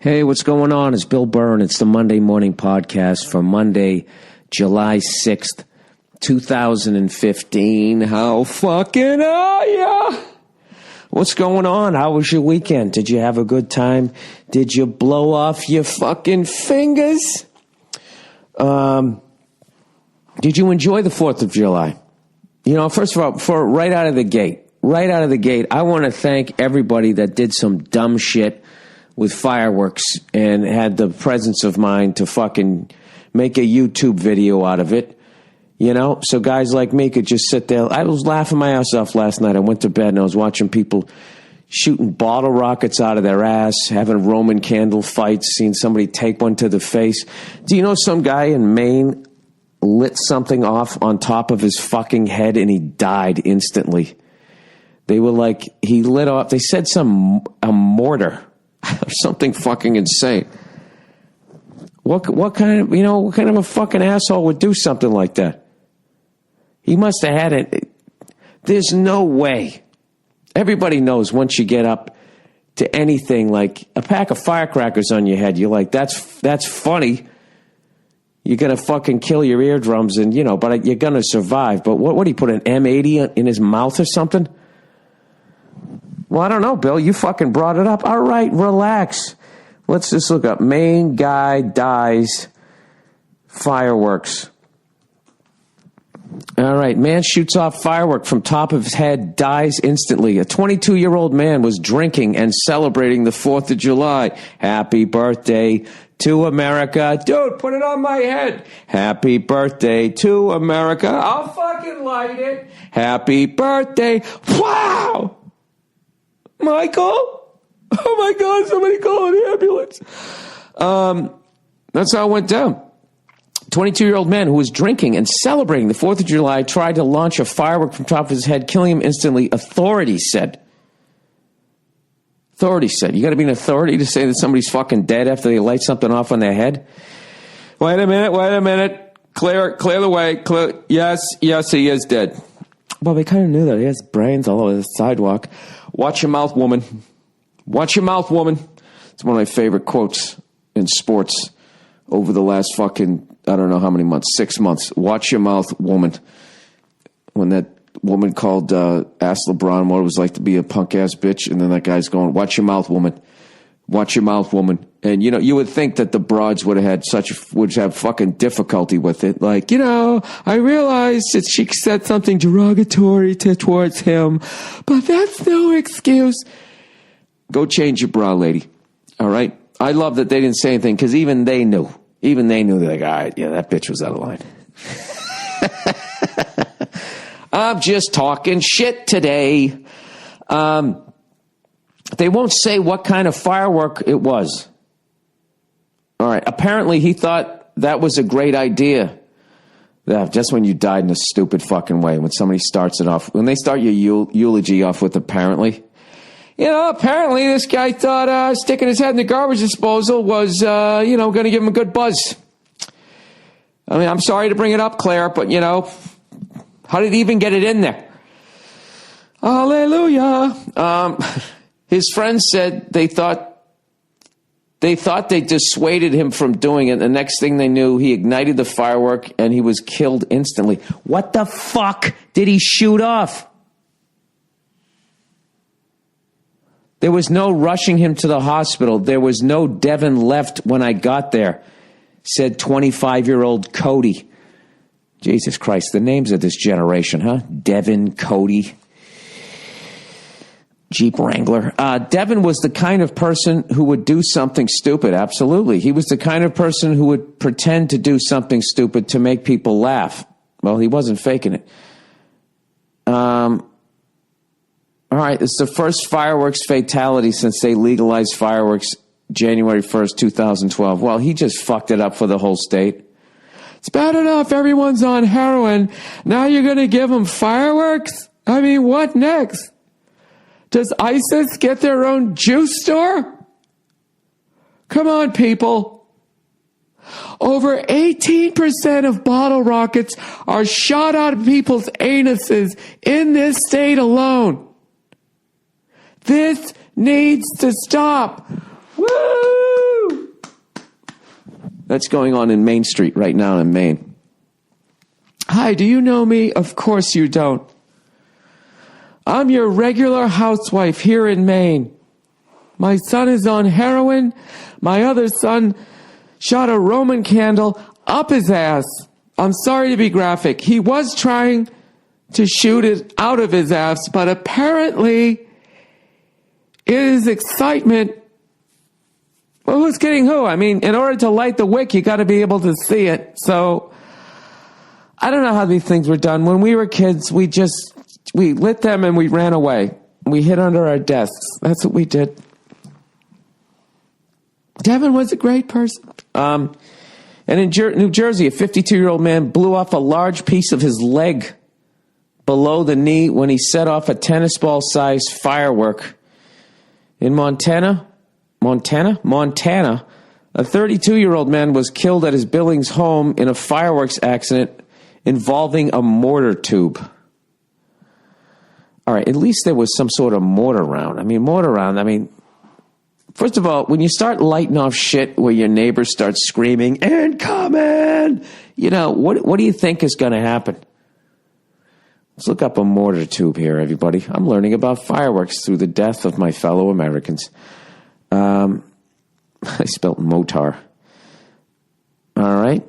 Hey, what's going on? It's Bill Burr, and it's the Monday Morning Podcast for Monday, July 6th, 2015. How fucking are ya? What's going on? How was your weekend? Did you have a good time? Did you blow off your fucking fingers? Did you enjoy the 4th of July? You know, first of all, right out of the gate, I want to thank everybody that did some dumb shit with fireworks and had the presence of mind to fucking make a YouTube video out of it. You know, so guys like me could just sit there. I was laughing my ass off last night. I went to bed and I was watching people shooting bottle rockets out of their ass, having Roman candle fights, seeing somebody take one to the face. Do you know some guy in Maine lit something off on top of his fucking head and he died instantly? They were like, he lit off, they said a mortar or something fucking insane. What kind of a fucking asshole would do something like that? He must have had it. There's no way. Everybody knows once you get up to anything like a pack of firecrackers on your head, you're like, that's funny. You're going to fucking kill your eardrums and, but you're going to survive. But what did he put, an M80 in his mouth or something? Well, I don't know, Bill. You fucking brought it up. All right, relax. Let's just look up. Maine guy dies, fireworks. All right, man shoots off firework from top of his head, dies instantly. A 22-year-old man was drinking and celebrating the 4th of July. Happy birthday to America. Dude, put it on my head. Happy birthday to America. I'll fucking light it. Happy birthday. Wow! Michael? Oh my God, somebody call an ambulance. That's how it went down. 22-year-old man who was drinking and celebrating the 4th of July tried to launch a firework from top of his head, killing him instantly, authorities said. Authorities said. You got to be an authority to say that somebody's fucking dead after they light something off on their head? Wait a minute. Clear the way. Yes, he is dead. Well, they kind of knew that. He has brains all over the sidewalk. Watch your mouth, woman. Watch your mouth, woman. It's one of my favorite quotes in sports over the last fucking, I don't know how many months, 6 months. Watch your mouth, woman. When that woman called, asked LeBron what it was like to be a punk-ass bitch, and then that guy's going, watch your mouth, woman. Watch your mouth, woman. And, you would think that the broads would have fucking difficulty with it. Like, I realized that she said something derogatory towards him, but that's no excuse. Go change your bra, lady. All right? I love that they didn't say anything because even they knew. They're like, all right, yeah, that bitch was out of line. I'm just talking shit today. They won't say what kind of firework it was. All right. Apparently, he thought that was a great idea. Yeah, just when you died in a stupid fucking way, when somebody starts it off, when they start your eulogy off with apparently. Apparently this guy thought sticking his head in the garbage disposal was, going to give him a good buzz. I mean, I'm sorry to bring it up, Claire, but, how did he even get it in there? Hallelujah. His friends said they thought they dissuaded him from doing it. The next thing they knew, he ignited the firework and he was killed instantly. What the fuck did he shoot off? There was no rushing him to the hospital. There was no Devin left when I got there, said 25-year-old Cody. Jesus Christ, the names of this generation, huh? Devin, Cody, Jeep Wrangler. Devin was the kind of person who would do something stupid. Absolutely. He was the kind of person who would pretend to do something stupid to make people laugh. Well, he wasn't faking it. All right, it's the first fireworks fatality since they legalized fireworks January 1st, 2012. Well, he just fucked it up for the whole state. It's bad enough everyone's on heroin. Now you're going to give them fireworks? I mean, what next? Does ISIS get their own juice store? Come on, people. Over 18% of bottle rockets are shot out of people's anuses in this state alone. This needs to stop. Woo! That's going on in Main Street right now in Maine. Hi, do you know me? Of course you don't. I'm your regular housewife here in Maine. My son is on heroin. My other son shot a Roman candle up his ass. I'm sorry to be graphic. He was trying to shoot it out of his ass, but apparently it is excitement. Well, who's kidding who? I mean, in order to light the wick, you got to be able to see it. So I don't know how these things were done. When we were kids, we lit them and we ran away. We hid under our desks. That's what we did. Devin was a great person. And in New Jersey, a 52-year-old man blew off a large piece of his leg below the knee when he set off a tennis ball-sized firework. In Montana, a 32-year-old man was killed at his Billings home in a fireworks accident involving a mortar tube. All right, at least there was some sort of mortar round. First of all, when you start lighting off shit where your neighbors start screaming, incoming, what do you think is going to happen? Let's look up a mortar tube here, everybody. I'm learning about fireworks through the death of my fellow Americans. I spelled motar. All right.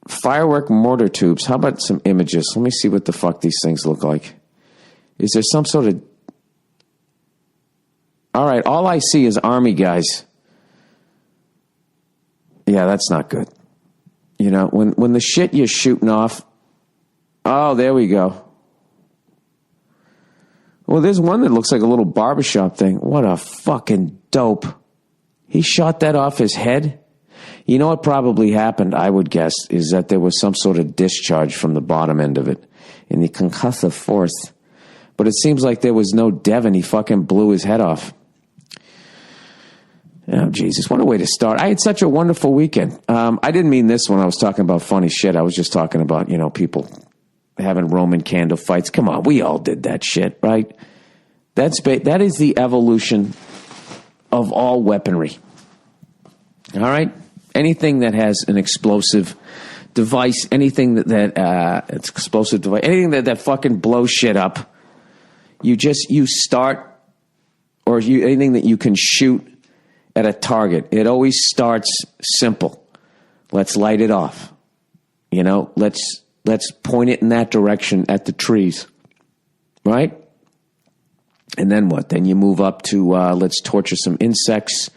Firework mortar tubes. How about some images? Let me see what the fuck these things look like. Is there some sort of... All right, all I see is army guys. Yeah, that's not good. When the shit you're shooting off... Oh, there we go. Well, there's one that looks like a little barbershop thing. What a fucking dope. He shot that off his head. You know what probably happened, I would guess, is that there was some sort of discharge from the bottom end of it in the concussive force. But it seems like there was no Devin. He fucking blew his head off. Oh, Jesus, what a way to start. I had such a wonderful weekend. I didn't mean this when I was talking about funny shit. I was just talking about, people having Roman candle fights. Come on, we all did that shit, right? That is the evolution of all weaponry. All right? Anything that has an explosive device, anything it's explosive device, anything that fucking blows shit up, you start, anything that you can shoot at a target. It always starts simple. Let's light it off. Let's point it in that direction at the trees. Right? And then what? Then you move up to let's torture some insects.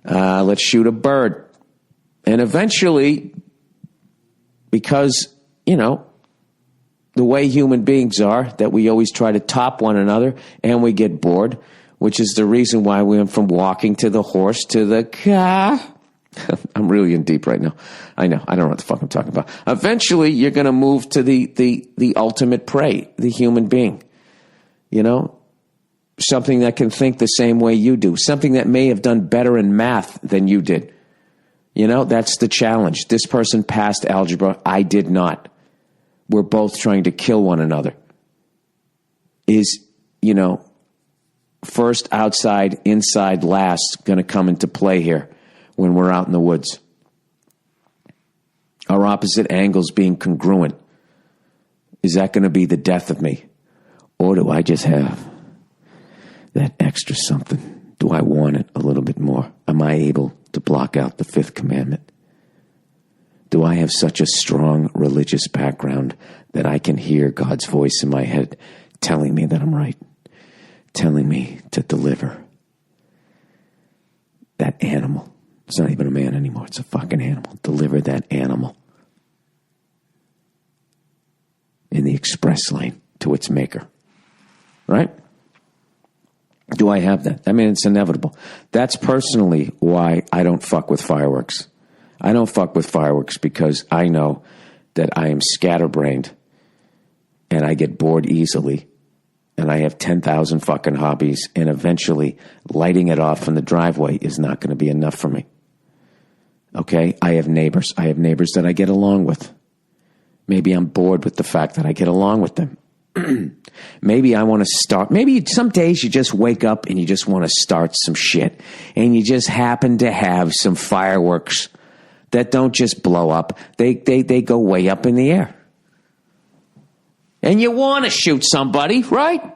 Let's shoot a bird. And eventually, because, the way human beings are, that we always try to top one another and we get bored, which is the reason why we went from walking to the horse to the car. I'm really in deep right now. I know. I don't know what the fuck I'm talking about. Eventually, you're going to move to the ultimate prey, the human being. Something that can think the same way you do. Something that may have done better in math than you did. That's the challenge. This person passed algebra. I did not. We're both trying to kill one another. Is, first outside, inside, last going to come into play here when we're out in the woods? Our opposite angles being congruent. Is that going to be the death of me? Or do I just have that extra something? Do I want it a little bit more? Am I able to block out the fifth commandment? Do I have such a strong religious background that I can hear God's voice in my head telling me that I'm right? Telling me to deliver that animal. It's not even a man anymore. It's a fucking animal. Deliver that animal in the express lane to its maker. Right? Do I have that? It's inevitable. That's personally why I don't fuck with fireworks. I don't fuck with fireworks because I know that I am scatterbrained and I get bored easily and I have 10,000 fucking hobbies, and eventually lighting it off in the driveway is not going to be enough for me. Okay? I have neighbors. I have neighbors that I get along with. Maybe I'm bored with the fact that I get along with them. Maybe I want to start. Maybe some days you just wake up and you just want to start some shit. And you just happen to have some fireworks that don't just blow up. They go way up in the air. And you want to shoot somebody, right?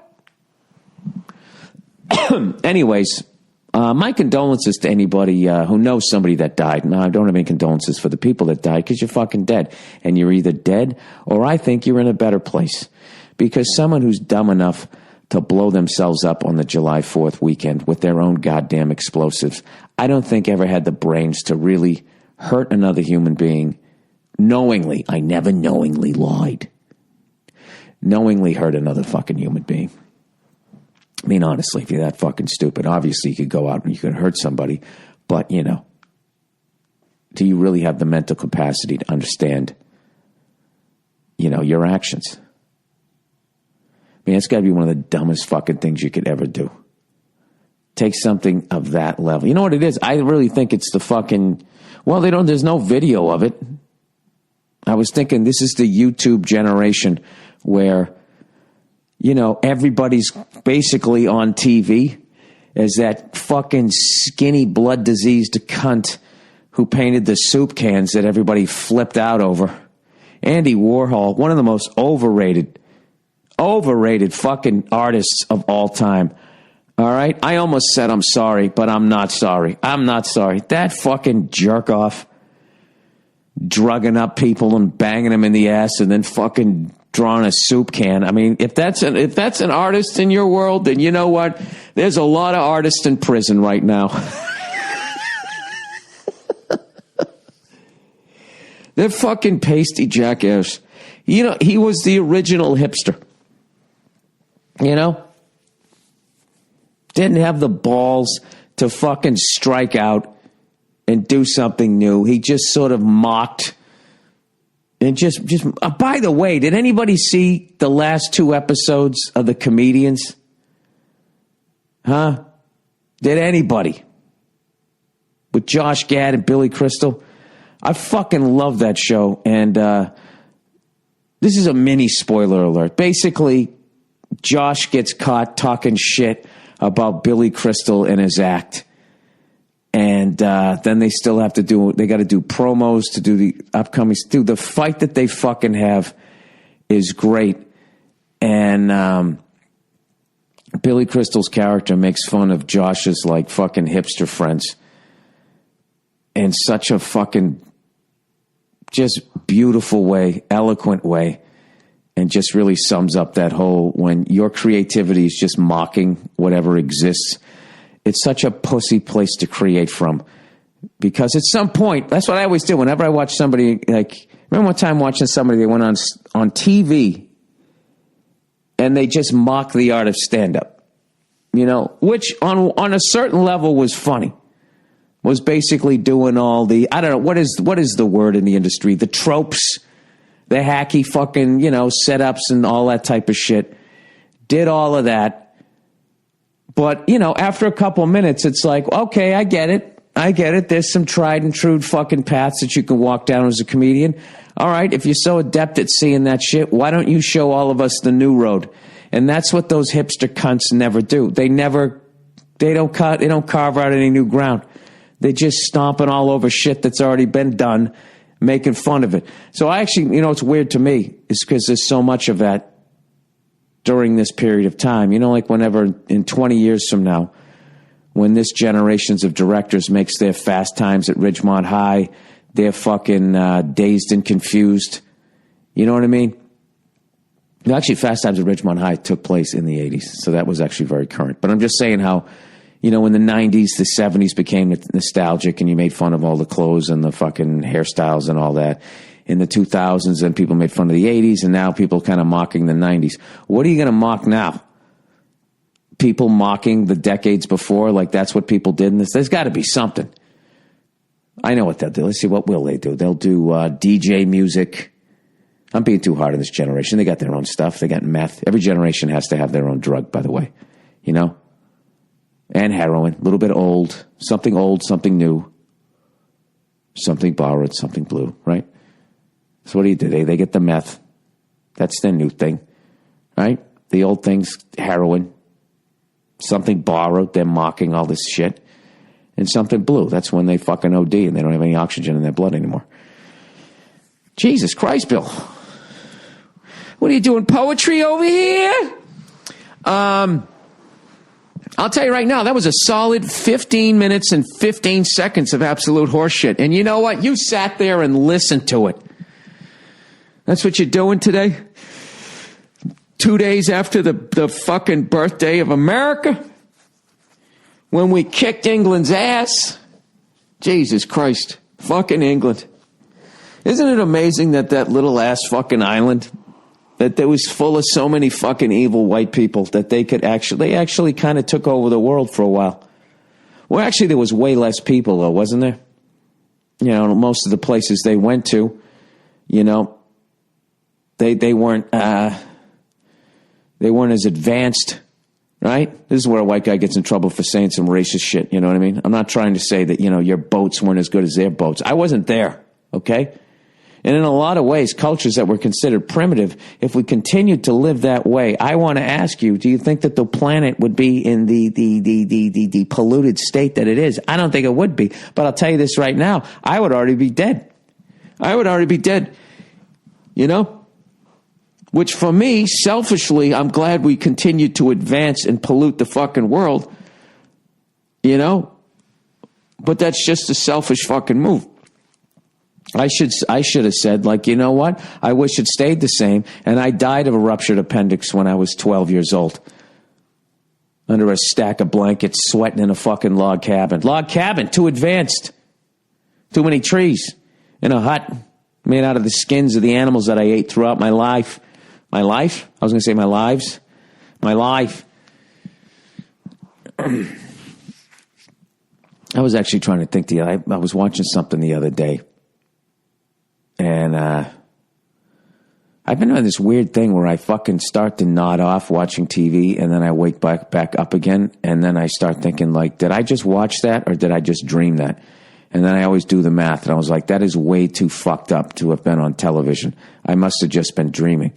Anyways, my condolences to anybody who knows somebody that died. No, I don't have any condolences for the people that died because you're fucking dead. And you're either dead or I think you're in a better place. Because someone who's dumb enough to blow themselves up on the July 4th weekend with their own goddamn explosives, I don't think ever had the brains to really hurt another human being knowingly. I never knowingly lied. Knowingly hurt another fucking human being. I mean, honestly, if you're that fucking stupid, obviously you could go out and you could hurt somebody, but, you know, do you really have the mental capacity to understand, you know, your actions? I mean, it's got to be one of the dumbest fucking things you could ever do. Take something of that level. You know what it is? I really think it's the fucking, well, there's no video of it. I was thinking this is the YouTube generation where, you know, everybody's basically on TV as that fucking skinny, blood-diseased cunt who painted the soup cans that everybody flipped out over. Andy Warhol, one of the most overrated fucking artists of all time. All right? I almost said I'm sorry, but I'm not sorry. I'm not sorry. That fucking jerk-off drugging up people and banging them in the ass and then fucking drawing a soup can. I mean, if that's an artist in your world, then you know what? There's a lot of artists in prison right now. They're fucking pasty jackass. You know, he was the original hipster. You know? Didn't have the balls to fucking strike out and do something new. He just sort of mocked. And just by the way, did anybody see the last 2 episodes of The Comedians? Huh? Did anybody? With Josh Gad and Billy Crystal? I fucking love that show. And this is a mini spoiler alert. Basically, Josh gets caught talking shit about Billy Crystal and his act. And then they still have to they got to do promos to do the upcoming. Dude, the fight that they fucking have is great. And Billy Crystal's character makes fun of Josh's like fucking hipster friends in such a fucking just beautiful way, eloquent way. And just really sums up that whole, when your creativity is just mocking whatever exists. It's such a pussy place to create from. Because at some point, that's what I always do. Whenever I watch somebody, like, remember one time watching somebody, they went on TV and they just mocked the art of stand-up. You know, which on a certain level was funny. Was basically doing all the, I don't know, what is the word in the industry? The tropes, the hacky fucking, you know, setups and all that type of shit. Did all of that. But, you know, after a couple of minutes, it's like, okay, I get it. There's some tried and true fucking paths that you can walk down as a comedian. All right, if you're so adept at seeing that shit, why don't you show all of us the new road? And that's what those hipster cunts never do. They don't carve out any new ground. They're just stomping all over shit that's already been done, making fun of it. So I actually, you know, it's weird to me is because there's so much of that during this period of time. You know, like whenever in 20 years from now, when this generations of directors makes their Fast Times at Ridgemont High, they're fucking Dazed and Confused. You know what I mean? Actually, Fast Times at Ridgemont High took place in the 80s, so that was actually very current. But I'm just saying how, you know, in the 90s, the 70s became nostalgic and you made fun of all the clothes and the fucking hairstyles and all that. In the 2000s, then people made fun of the 80s, and now people kind of mocking the 90s. What are you going to mock now? People mocking the decades before, like that's what people did in this? There's got to be something. I know what they'll do. Let's see, what will they do? They'll do DJ music. I'm being too hard on this generation. They got their own stuff. They got meth. Every generation has to have their own drug, by the way. You know? And heroin. A little bit old, something new. Something borrowed, something blue, right? So what do? They get the meth. That's their new thing. right? The old things, heroin. Something borrowed, they're mocking all this shit. And something blue, that's when they fucking OD and they don't have any oxygen in their blood anymore. Jesus Christ, Bill. What are you doing, poetry over here? I'll tell you right now, that was a solid 15 minutes and 15 seconds of absolute horseshit. And you know what? You sat there and listened to it. That's what you're doing today? 2 days after the fucking birthday of America? When we kicked England's ass? Jesus Christ. Fucking England. Isn't it amazing that little ass fucking island, that was full of so many fucking evil white people that they actually kind of took over the world for a while. Well, actually, there was way less people, though, wasn't there? You know, most of the places they went to, you know, they weren't as advanced, right? This is where a white guy gets in trouble for saying some racist shit, you know what I mean? I'm not trying to say that, you know, your boats weren't as good as their boats. I wasn't there, okay? And in a lot of ways, cultures that were considered primitive, if we continued to live that way, I want to ask you, do you think that the planet would be in the polluted state that it is? I don't think it would be. But I'll tell you this right now, I would already be dead. I would already be dead. You know? Which for me, selfishly, I'm glad we continue to advance and pollute the fucking world. You know? But that's just a selfish fucking move. I should have said, like, you know what? I wish it stayed the same. And I died of a ruptured appendix when I was 12 years old. Under a stack of blankets, sweating in a fucking log cabin. Log cabin, too advanced. Too many trees. In a hut made out of the skins of the animals that I ate throughout my life. My life? I was going to say my lives. My life. I was actually trying to think. I was watching something the other day. And I've been on this weird thing where I fucking start to nod off watching TV, and then I wake back up again, and then I start thinking, like, did I just watch that, or did I just dream that? And then I always do the math, and I was like, that is way too fucked up to have been on television. I must have just been dreaming.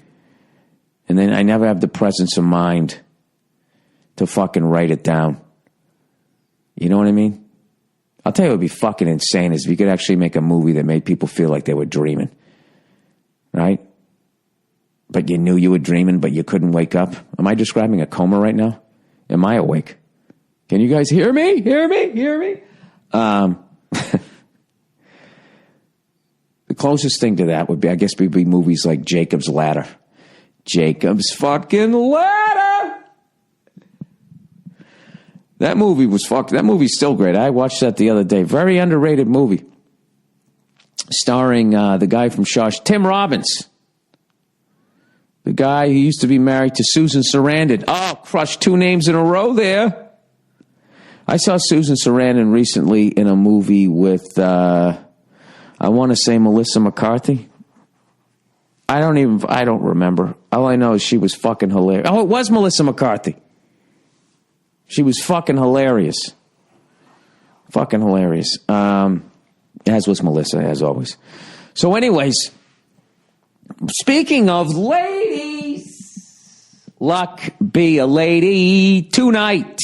And then I never have the presence of mind to fucking write it down. You know what I mean? I'll tell you what would be fucking insane is if you could actually make a movie that made people feel like they were dreaming. Right? But you knew you were dreaming, but you couldn't wake up. Am I describing a coma right now? Am I awake? Can you guys hear me? Hear me? Hear me? The closest thing to that would be, I guess, would be movies like Jacob's Ladder. Jacob's fucking Ladder! That movie was fucked. That movie's still great. I watched that the other day. Very underrated movie. Starring the guy from Tim Robbins. The guy who used to be married to Susan Sarandon. Oh, crushed 2 names in a row there. I saw Susan Sarandon recently in a movie with, I want to say Melissa McCarthy. I don't remember. All I know is she was fucking hilarious. Oh, it was Melissa McCarthy. She was fucking hilarious. Fucking hilarious. As was Melissa, as always. So anyways, speaking of ladies, luck be a lady tonight.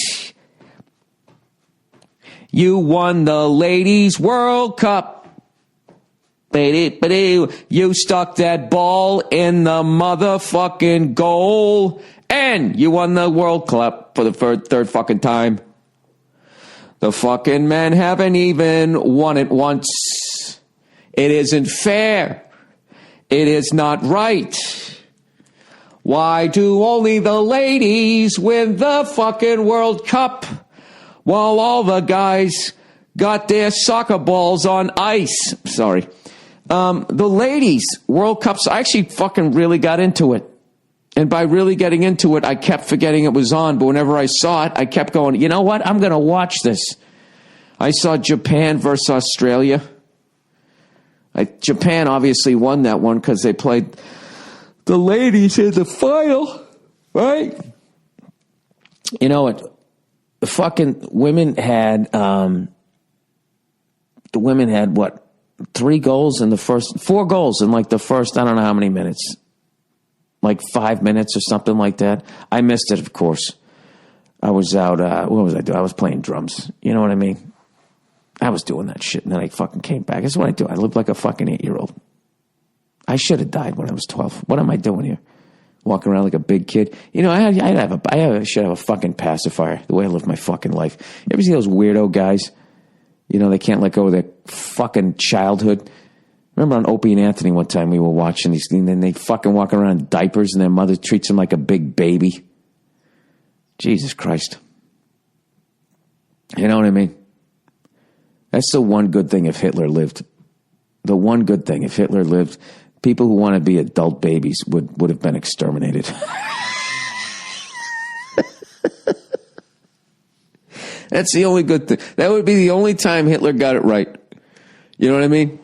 You won the Ladies World Cup. You stuck that ball in the motherfucking goal. And you won the World Cup for the third fucking time. The fucking men haven't even won it once. It isn't fair. It is not right. Why do only the ladies win the fucking World Cup while all the guys got their soccer balls on ice? Sorry. The ladies World Cups, I actually fucking really got into it. And by really getting into it, I kept forgetting it was on. But whenever I saw it, I kept going, you know what? I'm going to watch this. I saw Japan versus Australia. Japan obviously won that one because they played the ladies in the final, right? You know what? The fucking women had, what? 4 goals in like the first, I don't know how many minutes. like 5 minutes or something like that. I missed it, of course. I was out, what was I doing? I was playing drums. You know what I mean? I was doing that shit, and then I fucking came back. That's what I do. I lived like a fucking 8-year-old. I should have died when I was 12. What am I doing here? Walking around like a big kid. You know, I should have a fucking pacifier, the way I live my fucking life. You ever see those weirdo guys? You know, they can't let go of their fucking childhood. Remember on Opie and Anthony one time we were watching these, and then they fucking walk around in diapers, and their mother treats them like a big baby. Jesus Christ. You know what I mean? That's the one good thing if Hitler lived. The one good thing if Hitler lived, people who want to be adult babies would have been exterminated. That's the only good thing. That would be the only time Hitler got it right. You know what I mean?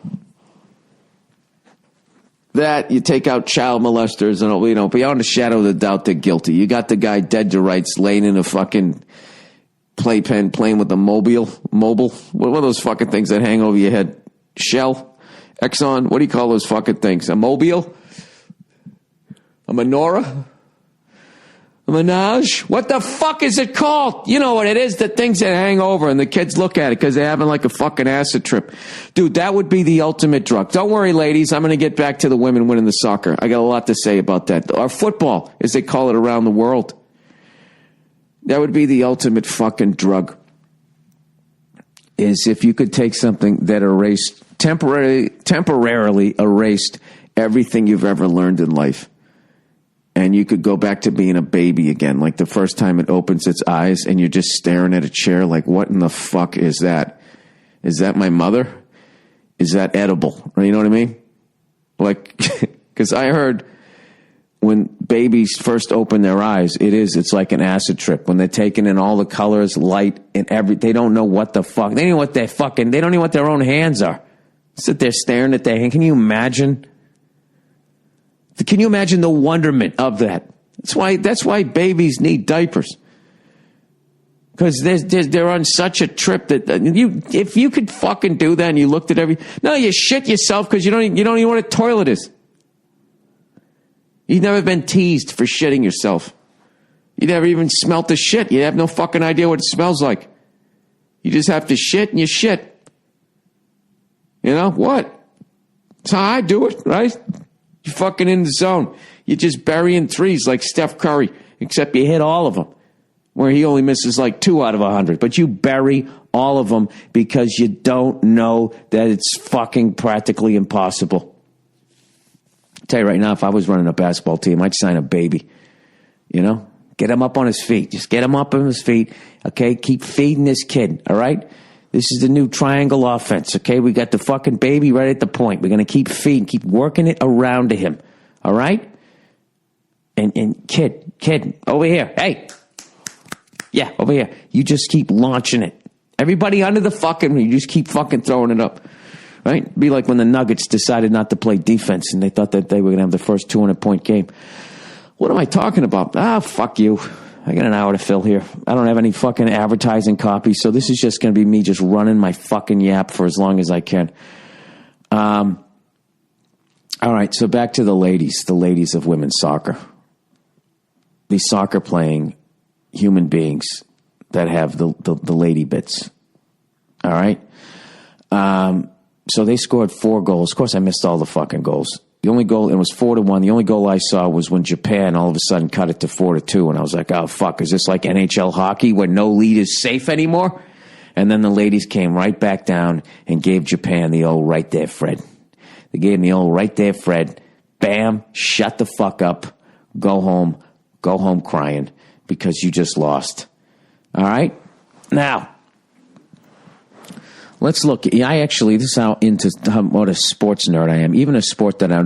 That, you take out child molesters and, you know, beyond a shadow of a doubt, they're guilty. You got the guy dead to rights laying in a fucking playpen playing with a mobile. What are those fucking things that hang over your head? Shell? Exxon? What do you call those fucking things? A mobile? A menorah? A menage? What the fuck is it called? You know what it is? The things that hang over and the kids look at it because they're having like a fucking acid trip. Dude, that would be the ultimate drug. Don't worry, ladies. I'm going to get back to the women winning the soccer. I got a lot to say about that. Or football, as they call it around the world. That would be the ultimate fucking drug. Is if you could take something that temporarily erased everything you've ever learned in life. And you could go back to being a baby again, like the first time it opens its eyes and you're just staring at a chair like, what in the fuck is that? Is that my mother? Is that edible? You know what I mean? Like, because I heard when babies first open their eyes, it's like an acid trip. When they're taking in all the colors, light, and they don't know what the fuck. They don't know what they don't even know what their own hands are. Sit there staring at their hand. Can you imagine? Can you imagine the wonderment of that? That's why babies need diapers. Because they're on such a trip that if you could fucking do that and you looked at you shit yourself because you don't even know what a toilet is. You've never been teased for shitting yourself. You never even smelt the shit. You have no fucking idea what it smells like. You just have to shit and you shit. You know what? That's how I do it, right? You're fucking in the zone. You're just burying threes like Steph Curry, except you hit all of them, where he only misses like 2 out of 100. But you bury all of them because you don't know that it's fucking practically impossible. I'll tell you right now, if I was running a basketball team, I'd sign a baby. You know? Get him up on his feet. Just get him up on his feet. Okay? Keep feeding this kid. All right? This is the new triangle offense, okay? We got the fucking baby right at the point. We're going to keep feeding, keep working it around to him, all right? And kid, over here. Hey. Yeah, over here. You just keep launching it. Everybody under the fucking, you just keep fucking throwing it up, right? Be like when the Nuggets decided not to play defense and they thought that they were going to have the first 200-point game. What am I talking about? Fuck you. I got an hour to fill here. I don't have any fucking advertising copy, so this is just going to be me just running my fucking yap for as long as I can. All right, so back to the ladies of women's soccer. These soccer-playing human beings that have the lady bits. All right? So they scored 4 goals. Of course, I missed all the fucking goals. The only goal, it was 4-1. The only goal I saw was when Japan all of a sudden cut it to 4-2. And I was like, oh, fuck, is this like NHL hockey where no lead is safe anymore? And then the ladies came right back down and gave Japan the old right there, Fred. They gave them the old right there, Fred. Bam, shut the fuck up. Go home crying because you just lost. All right? Now, let's look. This is how what a sports nerd I am. Even a sport that I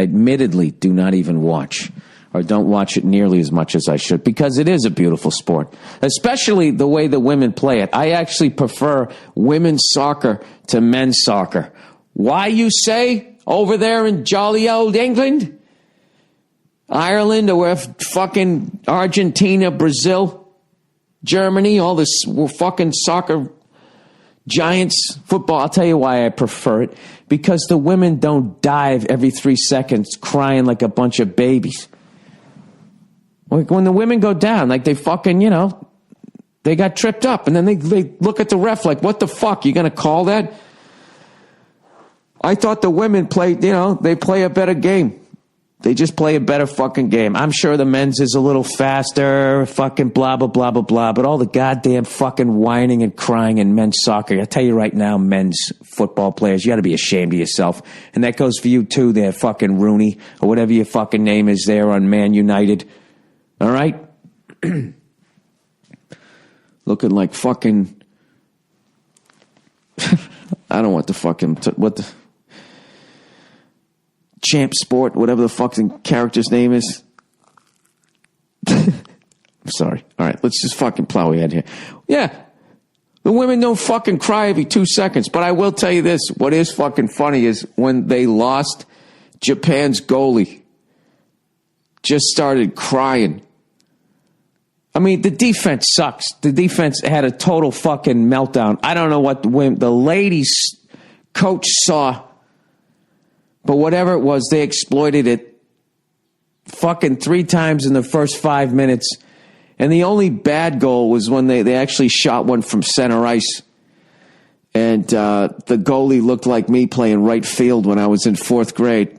admittedly do not even watch, or don't watch it nearly as much as I should, because it is a beautiful sport, especially the way the women play it. I actually prefer women's soccer to men's soccer. Why, you say, over there in jolly old England, Ireland, or where fucking Argentina, Brazil, Germany, all this fucking soccer giants, football? I'll tell you why I prefer it. Because the women don't dive every 3 seconds crying like a bunch of babies. Like when the women go down, like they fucking, they got tripped up, and then they look at the ref like, what the fuck? You going to call that? I thought the women played, they play a better game. They just play a better fucking game. I'm sure the men's is a little faster, fucking blah, blah, blah, blah, blah. But all the goddamn fucking whining and crying in men's soccer. I tell you right now, men's football players, you got to be ashamed of yourself. And that goes for you too, there, fucking Rooney, or whatever your fucking name is there on Man United. All right? Looking like fucking... I don't want the fucking... Champ Sport, whatever the fucking character's name is. I'm sorry. All right, let's just fucking plow ahead here. Yeah, the women don't fucking cry every 2 seconds. But I will tell you this. What is fucking funny is when they lost, Japan's goalie just started crying. I mean, the defense sucks. The defense had a total fucking meltdown. I don't know what the ladies' coach saw. But whatever it was, they exploited it fucking 3 times in the first 5 minutes. And the only bad goal was when they actually shot one from center ice. And the goalie looked like me playing right field when I was in 4th grade.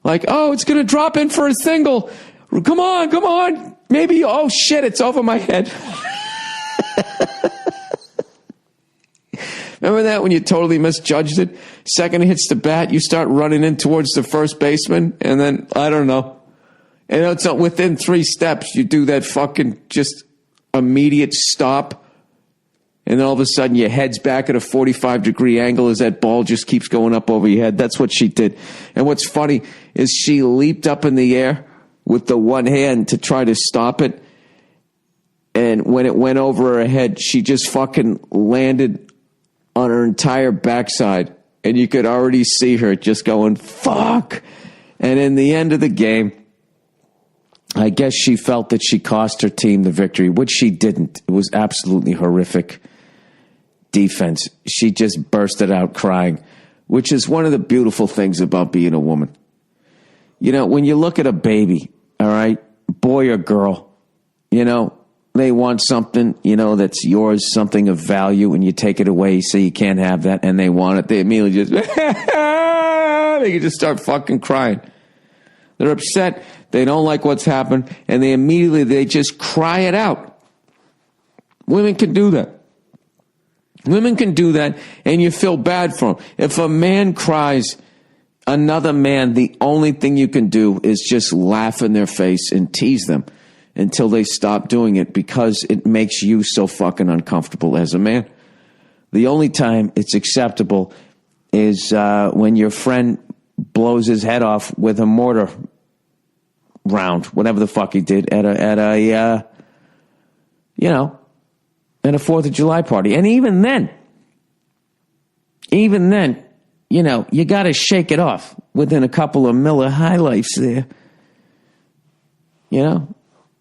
Like, oh, it's going to drop in for a single. Come on. Maybe, oh shit, it's over my head. Remember that when you totally misjudged it? Second it hits the bat, you start running in towards the first baseman, and then, I don't know. And it's within 3 steps, you do that fucking just immediate stop, and then all of a sudden your head's back at a 45-degree angle as that ball just keeps going up over your head. That's what she did. And what's funny is she leaped up in the air with the one hand to try to stop it, and when it went over her head, she just fucking landed on her entire backside, and you could already see her just going, fuck. And in the end of the game, I guess she felt that she cost her team the victory, which she didn't. It was absolutely horrific defense. She just bursted out crying, which is one of the beautiful things about being a woman. When you look at a baby, all right, boy or girl, they want something, that's yours, something of value, and you take it away, so you can't have that, and they want it. They immediately just, they can just start fucking crying. They're upset. They don't like what's happened, and they just cry it out. Women can do that. Women can do that, and you feel bad for them. If a man cries, another man, the only thing you can do is just laugh in their face and tease them until they stop doing it, because it makes you so fucking uncomfortable as a man. The only time it's acceptable is when your friend blows his head off with a mortar round, whatever the fuck he did at a 4th of July party. And even then, you got to shake it off within a couple of Miller High Lifes there.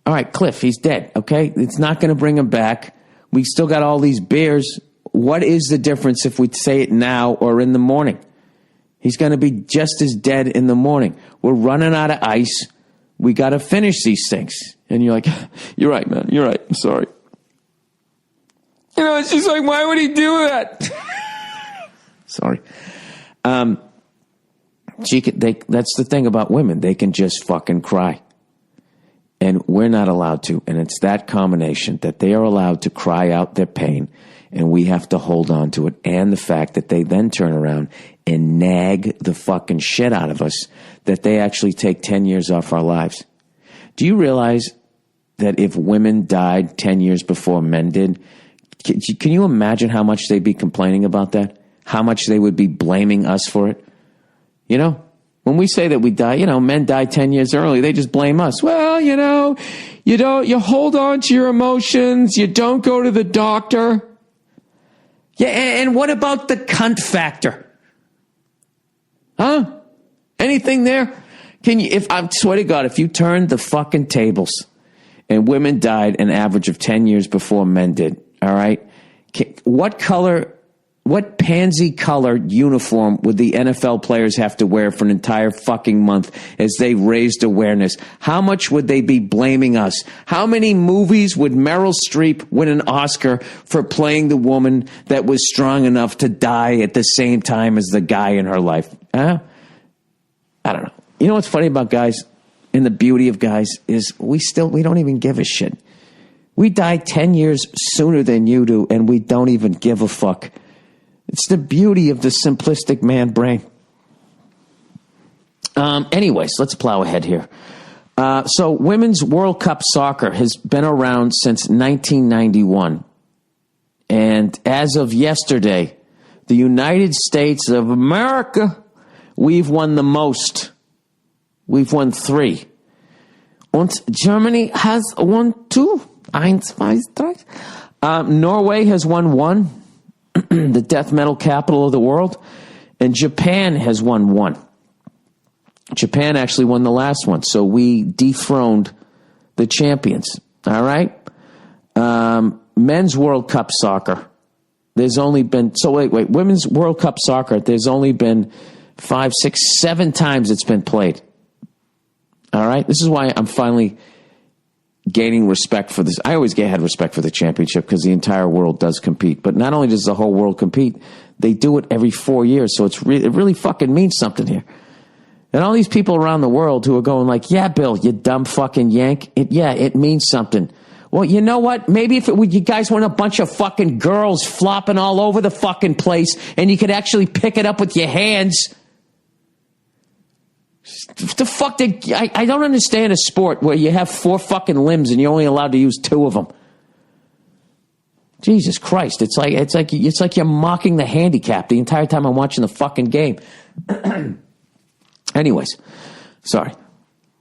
All right, Cliff, he's dead, okay? It's not going to bring him back. We still got all these beers. What is the difference if we say it now or in the morning? He's going to be just as dead in the morning. We're running out of ice. We got to finish these things. And you're like, you're right, man. You're right. I'm sorry. It's just like, why would he do that? Sorry. That's the thing about women. They can just fucking cry. And we're not allowed to. And it's that combination that they are allowed to cry out their pain, and we have to hold on to it. And the fact that they then turn around and nag the fucking shit out of us, that they actually take 10 years off our lives. Do you realize that if women died 10 years before men did, can you imagine how much they'd be complaining about that? How much they would be blaming us for it? When we say that we die, men die 10 years early, they just blame us. Well, you hold on to your emotions. You don't go to the doctor. Yeah. And what about the cunt factor? Huh? Anything there? I swear to God, if you turned the fucking tables and women died an average of 10 years before men did, all right? What color What pansy-colored uniform would the NFL players have to wear for an entire fucking month as they raised awareness? How much would they be blaming us? How many movies would Meryl Streep win an Oscar for playing the woman that was strong enough to die at the same time as the guy in her life? I don't know. You know what's funny about guys, and the beauty of guys, is we don't even give a shit. We die 10 years sooner than you do, and we don't even give a fuck. It's the beauty of the simplistic man brain. Anyways, let's plow ahead here. So Women's World Cup soccer has been around since 1991. And as of yesterday, the United States of America, we've won the most. We've won 3. And Germany has won 2. 1, 2, 3. Norway has won 1. The death metal capital of the world, and Japan has won 1. Japan actually won the last one, so we dethroned the champions. All right? Men's World Cup soccer, there's only been, Women's World Cup soccer, there's only been 5, 6, 7 times it's been played. All right? This is why I'm finally gaining respect for this. I always had respect for the championship because the entire world does compete. But not only does the whole world compete, they do it every 4 years. So it really fucking means something here. And all these people around the world who are going like, yeah, Bill, you dumb fucking yank. It means something. Well, you know what? Maybe if you guys weren't a bunch of fucking girls flopping all over the fucking place and you could actually pick it up with your hands. The fuck? I don't understand a sport where you have 4 fucking limbs and you're only allowed to use 2 of them. Jesus Christ! It's like you're mocking the handicap the entire time I'm watching the fucking game. Anyways, sorry.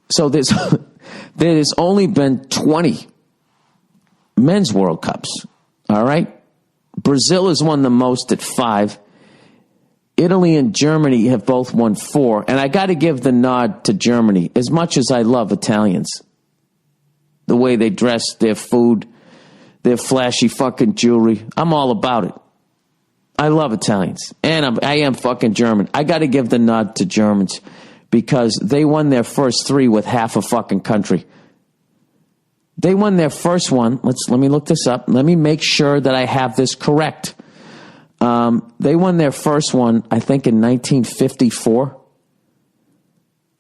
So there's only been 20 men's World Cups. All right, Brazil has won the most at 5. Italy and Germany have both won 4, and I got to give the nod to Germany, as much as I love Italians. The way they dress, their food, their flashy fucking jewelry. I'm all about it. I love Italians, and I am fucking German. I got to give the nod to Germans because they won their first 3 with half a fucking country. They won their first one. Let me look this up. Let me make sure that I have this correct. They won their first one, I think, in 1954.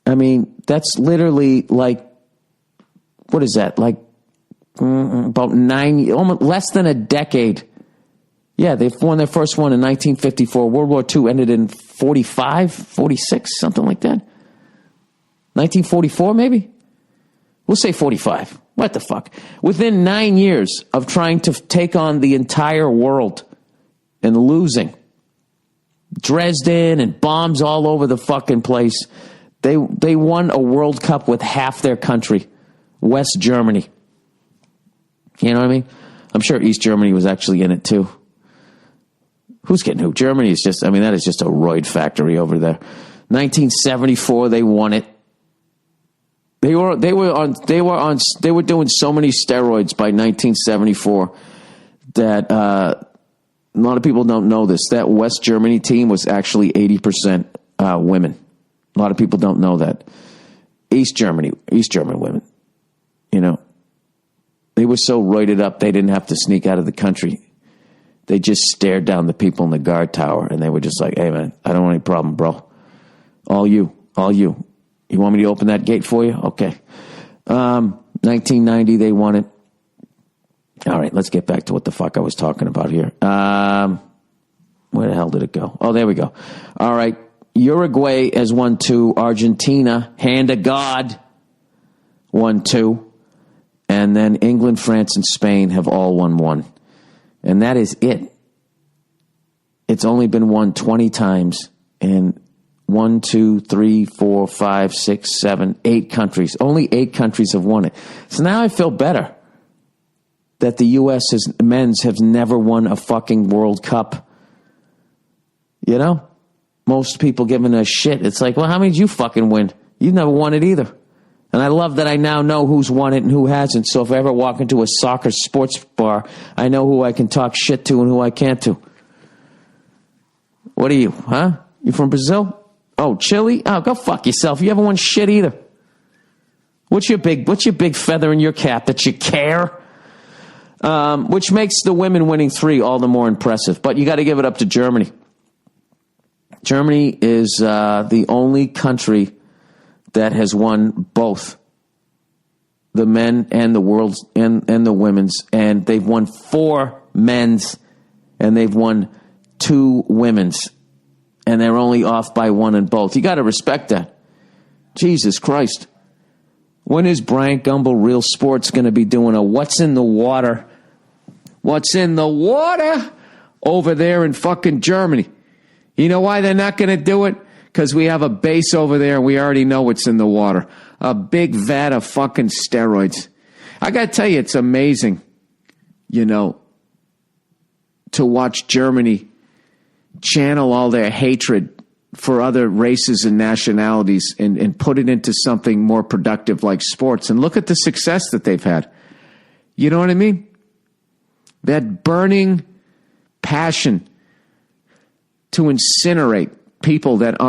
I mean, that's literally like, what is that? Like about 9, almost less than a decade. Yeah, they won their first one in 1954. World War II ended in 45, 46, something like that. 1944, maybe? We'll say 45. What the fuck? Within 9 years of trying to take on the entire world and losing, Dresden and bombs all over the fucking place, they won a World Cup with half their country, West Germany. You know what I mean? I'm sure East Germany was actually in it too. Who's getting who? Germany is just, I mean, that is just a roid factory over there. 1974, they won it. They were doing so many steroids by 1974 that a lot of people don't know this. That West Germany team was actually 80% women. A lot of people don't know that. East German women, you know, they were so roided up they didn't have to sneak out of the country. They just stared down the people in the guard tower and they were just like, hey man, I don't want any problem, bro. All you. You want me to open that gate for you? Okay. 1990, they won it. All right, let's get back to what the fuck I was talking about here. Where the hell did it go? Oh, there we go. All right. Uruguay has won 2. Argentina, hand of God, won 2. And then England, France, and Spain have all won 1. And that is it. It's only been won 20 times. And 1, 2, 3, 4, 5, 6, 7, 8 countries. Only 8 countries have won it. So now I feel better that the U.S. men's have never won a fucking World Cup. You know? Most people giving a shit. It's like, well, how many did you fucking win? You've never won it either. And I love that I now know who's won it and who hasn't. So if I ever walk into a soccer sports bar, I know who I can talk shit to and who I can't to. What are you, huh? You from Brazil? Oh, Chile? Oh, go fuck yourself. You haven't won shit either. What's your big feather in your cap that you care? Which makes the women winning 3 all the more impressive. But you got to give it up to Germany. Germany is the only country that has won both the men and the world's and the women's, and they've won 4 men's and they've won 2 women's, and they're only off by 1 in both. You got to respect that. Jesus Christ. When is Brian Gumbel Real Sports going to be doing a what's in the water? What's in the water over there in fucking Germany? You know why they're not going to do it? Because we have a base over there and we already know what's in the water. A big vat of fucking steroids. I got to tell you, it's amazing, to watch Germany channel all their hatred for other races and nationalities and put it into something more productive like sports. And look at the success that they've had. You know what I mean? That burning passion to incinerate people that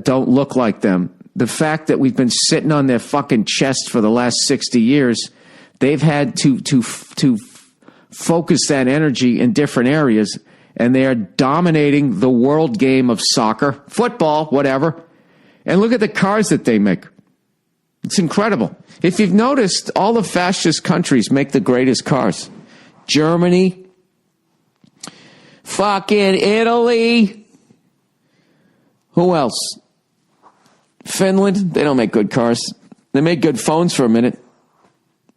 don't look like them. The fact that we've been sitting on their fucking chest for the last 60 years, they've had to focus that energy in different areas, and they are dominating the world game of soccer, football, whatever. And look at the cars that they make. It's incredible. If you've noticed, all the fascist countries make the greatest cars. Germany, fucking Italy. Who else? Finland, they don't make good cars. They made good phones for a minute.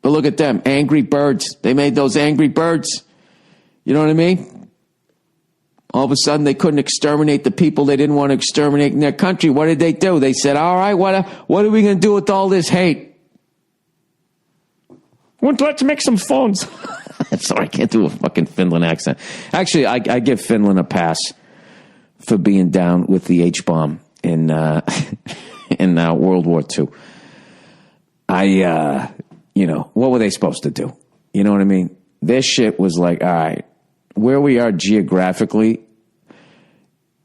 But look at them, Angry Birds. They made those Angry Birds. You know what I mean? All of a sudden, they couldn't exterminate the people they didn't want to exterminate in their country. What did they do? They said, all right, what are we going to do with all this hate? Let's make some phones. Sorry, I can't do a fucking Finland accent. Actually, I give Finland a pass for being down with the H-bomb in World War II. What were they supposed to do? You know what I mean? Their shit was like, all right, where we are geographically,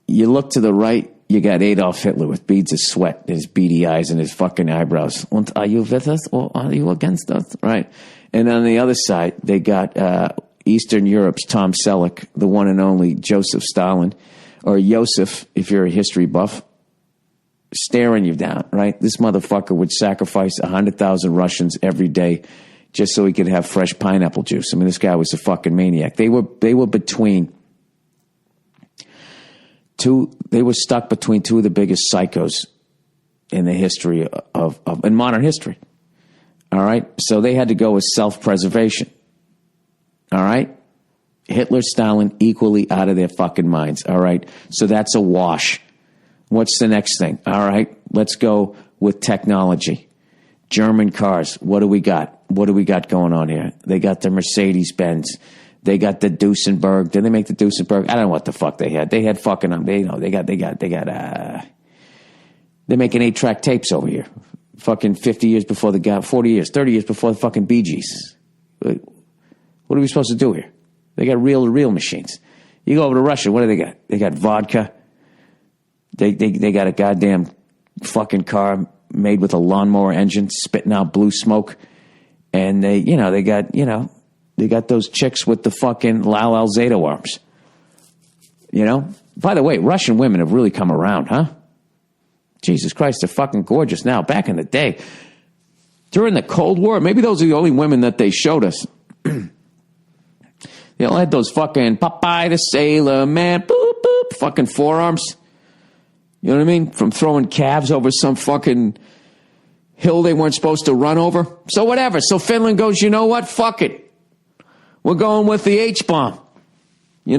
you look to the right, you got Adolf Hitler with beads of sweat in his beady eyes and his fucking eyebrows. Are you with us or are you against us? Right. And on the other side, they got Eastern Europe's Tom Selleck, the one and only Joseph Stalin, or Joseph, if you're a history buff, staring you down, right? This motherfucker would sacrifice 100,000 Russians every day just so he could have fresh pineapple juice. I mean, this guy was a fucking maniac. They were stuck between 2 of the biggest psychos in the history in modern history. All right? So they had to go with self-preservation. All right? Hitler, Stalin, equally out of their fucking minds. All right? So that's a wash. What's the next thing? All right, let's go with technology. German cars. What do we got? What do we got going on here? They got the Mercedes-Benz. They got the Duesenberg. Did they make the Duesenberg? I don't know what the fuck they had. They had fucking, they're making 8-track tapes over here. Fucking 50 years before 40 years, 30 years before the fucking Bee Gees. What are we supposed to do here? They got reel-to-reel machines. You go over to Russia, what do they got? They got vodka. They got a goddamn fucking car made with a lawnmower engine spitting out blue smoke. And they got those chicks with the fucking Lal Alzado arms. By the way, Russian women have really come around, huh? Jesus Christ, they're fucking gorgeous now. Back in the day, during the Cold War, maybe those are the only women that they showed us. They all had those fucking Popeye the Sailor Man, boop, boop, fucking forearms. You know what I mean? From throwing calves over some fucking hill they weren't supposed to run over. So whatever. So Finland goes, you know what? Fuck it. We're going with the H-bomb. They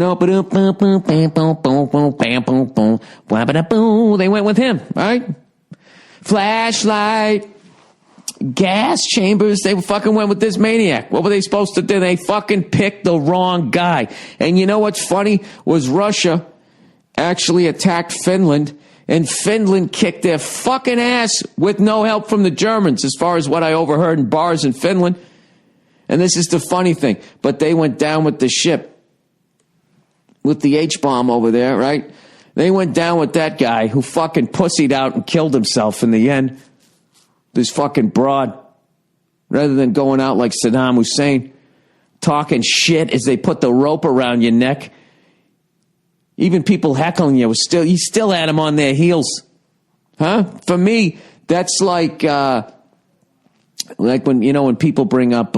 went with him, right? Flashlight, gas chambers. They fucking went with this maniac. What were they supposed to do? They fucking picked the wrong guy. And you know what's funny? Was Russia actually attacked Finland, and Finland kicked their fucking ass with no help from the Germans, as far as what I overheard in bars in Finland. And this is the funny thing. But they went down with the ship, with the H-bomb over there, right? They went down with that guy who fucking pussied out and killed himself in the end. This fucking broad. Rather than going out like Saddam Hussein, talking shit as they put the rope around your neck. Even people heckling you, you still had them on their heels. Huh? For me, that's like when people bring up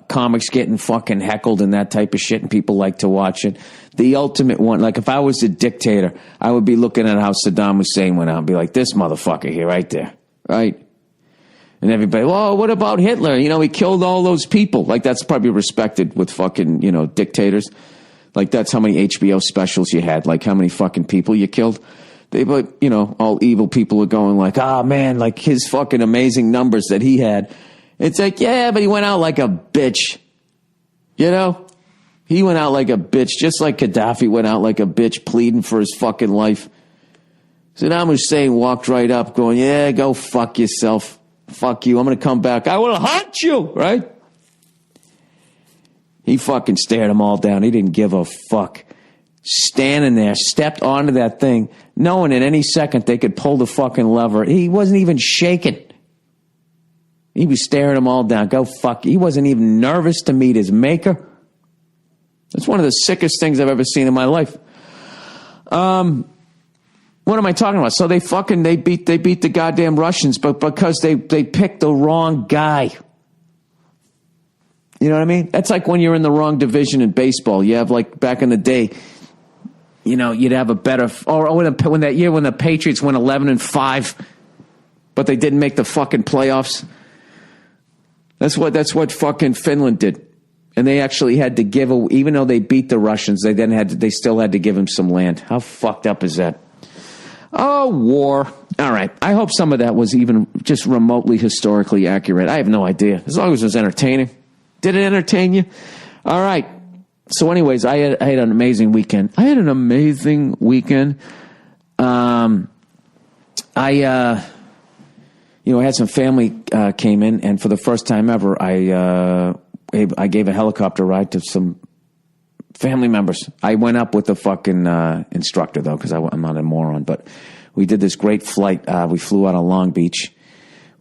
comics getting fucking heckled and that type of shit, and people like to watch it. The ultimate one, like if I was a dictator, I would be looking at how Saddam Hussein went out and be like, this motherfucker here, right there, right? And everybody, well, what about Hitler? He killed all those people. Like, that's probably respected with fucking, dictators. Like, that's how many HBO specials you had. Like, how many fucking people you killed. But, all evil people are going like, oh, man, like his fucking amazing numbers that he had. It's like, yeah, but he went out like a bitch. He went out like a bitch, just like Gaddafi went out like a bitch, pleading for his fucking life. Saddam Hussein walked right up going, yeah, go fuck yourself. Fuck you. I'm going to come back. I will hunt you, right? He fucking stared them all down. He didn't give a fuck. Standing there, stepped onto that thing, knowing at any second they could pull the fucking lever. He wasn't even shaking. He was staring them all down. Go fuck. He wasn't even nervous to meet his maker. That's one of the sickest things I've ever seen in my life. What am I talking about? So they beat the goddamn Russians, but because they picked the wrong guy. You know what I mean? That's like when you're in the wrong division in baseball. You have, like, back in the day, you'd have a better, or when that year when the Patriots went 11-5, but they didn't make the fucking playoffs. That's what fucking Finland did. And they actually had to give, even though they beat the Russians, they still had to give them some land. How fucked up is that? Oh, war. All right. I hope some of that was even just remotely historically accurate. I have no idea. As long as it was entertaining. Did it entertain you? All right. So anyways, I had an amazing weekend. I had some family came in, and for the first time ever, I gave a helicopter ride to some family members. I went up with the fucking instructor, though, because I'm not a moron, but we did this great flight. We flew out of Long Beach.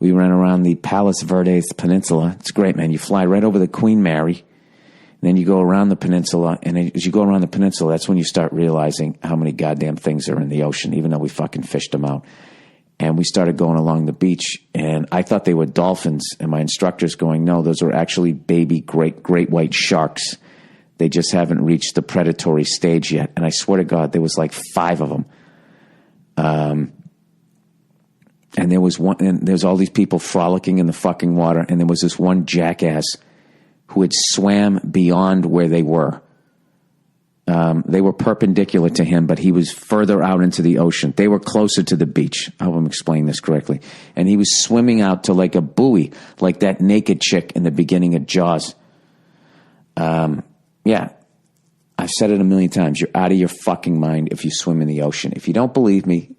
We ran around the Palos Verdes Peninsula. It's great, man. You fly right over the Queen Mary, and then you go around the peninsula, and as you go around the peninsula, that's when you start realizing how many goddamn things are in the ocean, even though we fucking fished them out. And we started going along the beach, and I thought they were dolphins, and my instructor's going, no, those are actually baby great white sharks. They just haven't reached the predatory stage yet. And I swear to God, there was like 5 of them. And there's all these people frolicking in the fucking water, and there was this one jackass who had swam beyond where they were. They were perpendicular to him, but he was further out into the ocean. They were closer to the beach. I hope I'm explaining this correctly. And he was swimming out to like a buoy, like that naked chick in the beginning of Jaws. Yeah, I've said it a million times. You're out of your fucking mind if you swim in the ocean. If you don't believe me,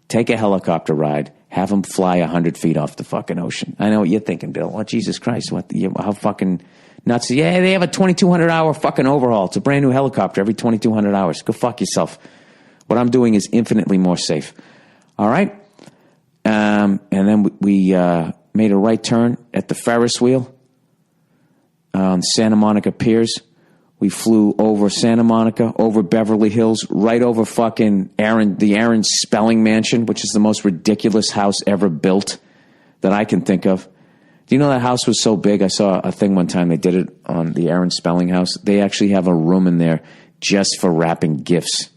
take a helicopter ride. Have them fly 100 feet off the fucking ocean. I know what you're thinking, Bill. Oh, Jesus Christ. How fucking nuts. Yeah, they have a 2,200 hour fucking overhaul. It's a brand new helicopter every 2,200 hours. Go fuck yourself. What I'm doing is infinitely more safe. All right? And then we made a right turn at the Ferris wheel on Santa Monica Piers. We flew over Santa Monica, over Beverly Hills, right over fucking the Aaron Spelling Mansion, which is the most ridiculous house ever built that I can think of. Do you know that house was so big? I saw a thing one time. They did it on the Aaron Spelling house. They actually have a room in there just for wrapping gifts.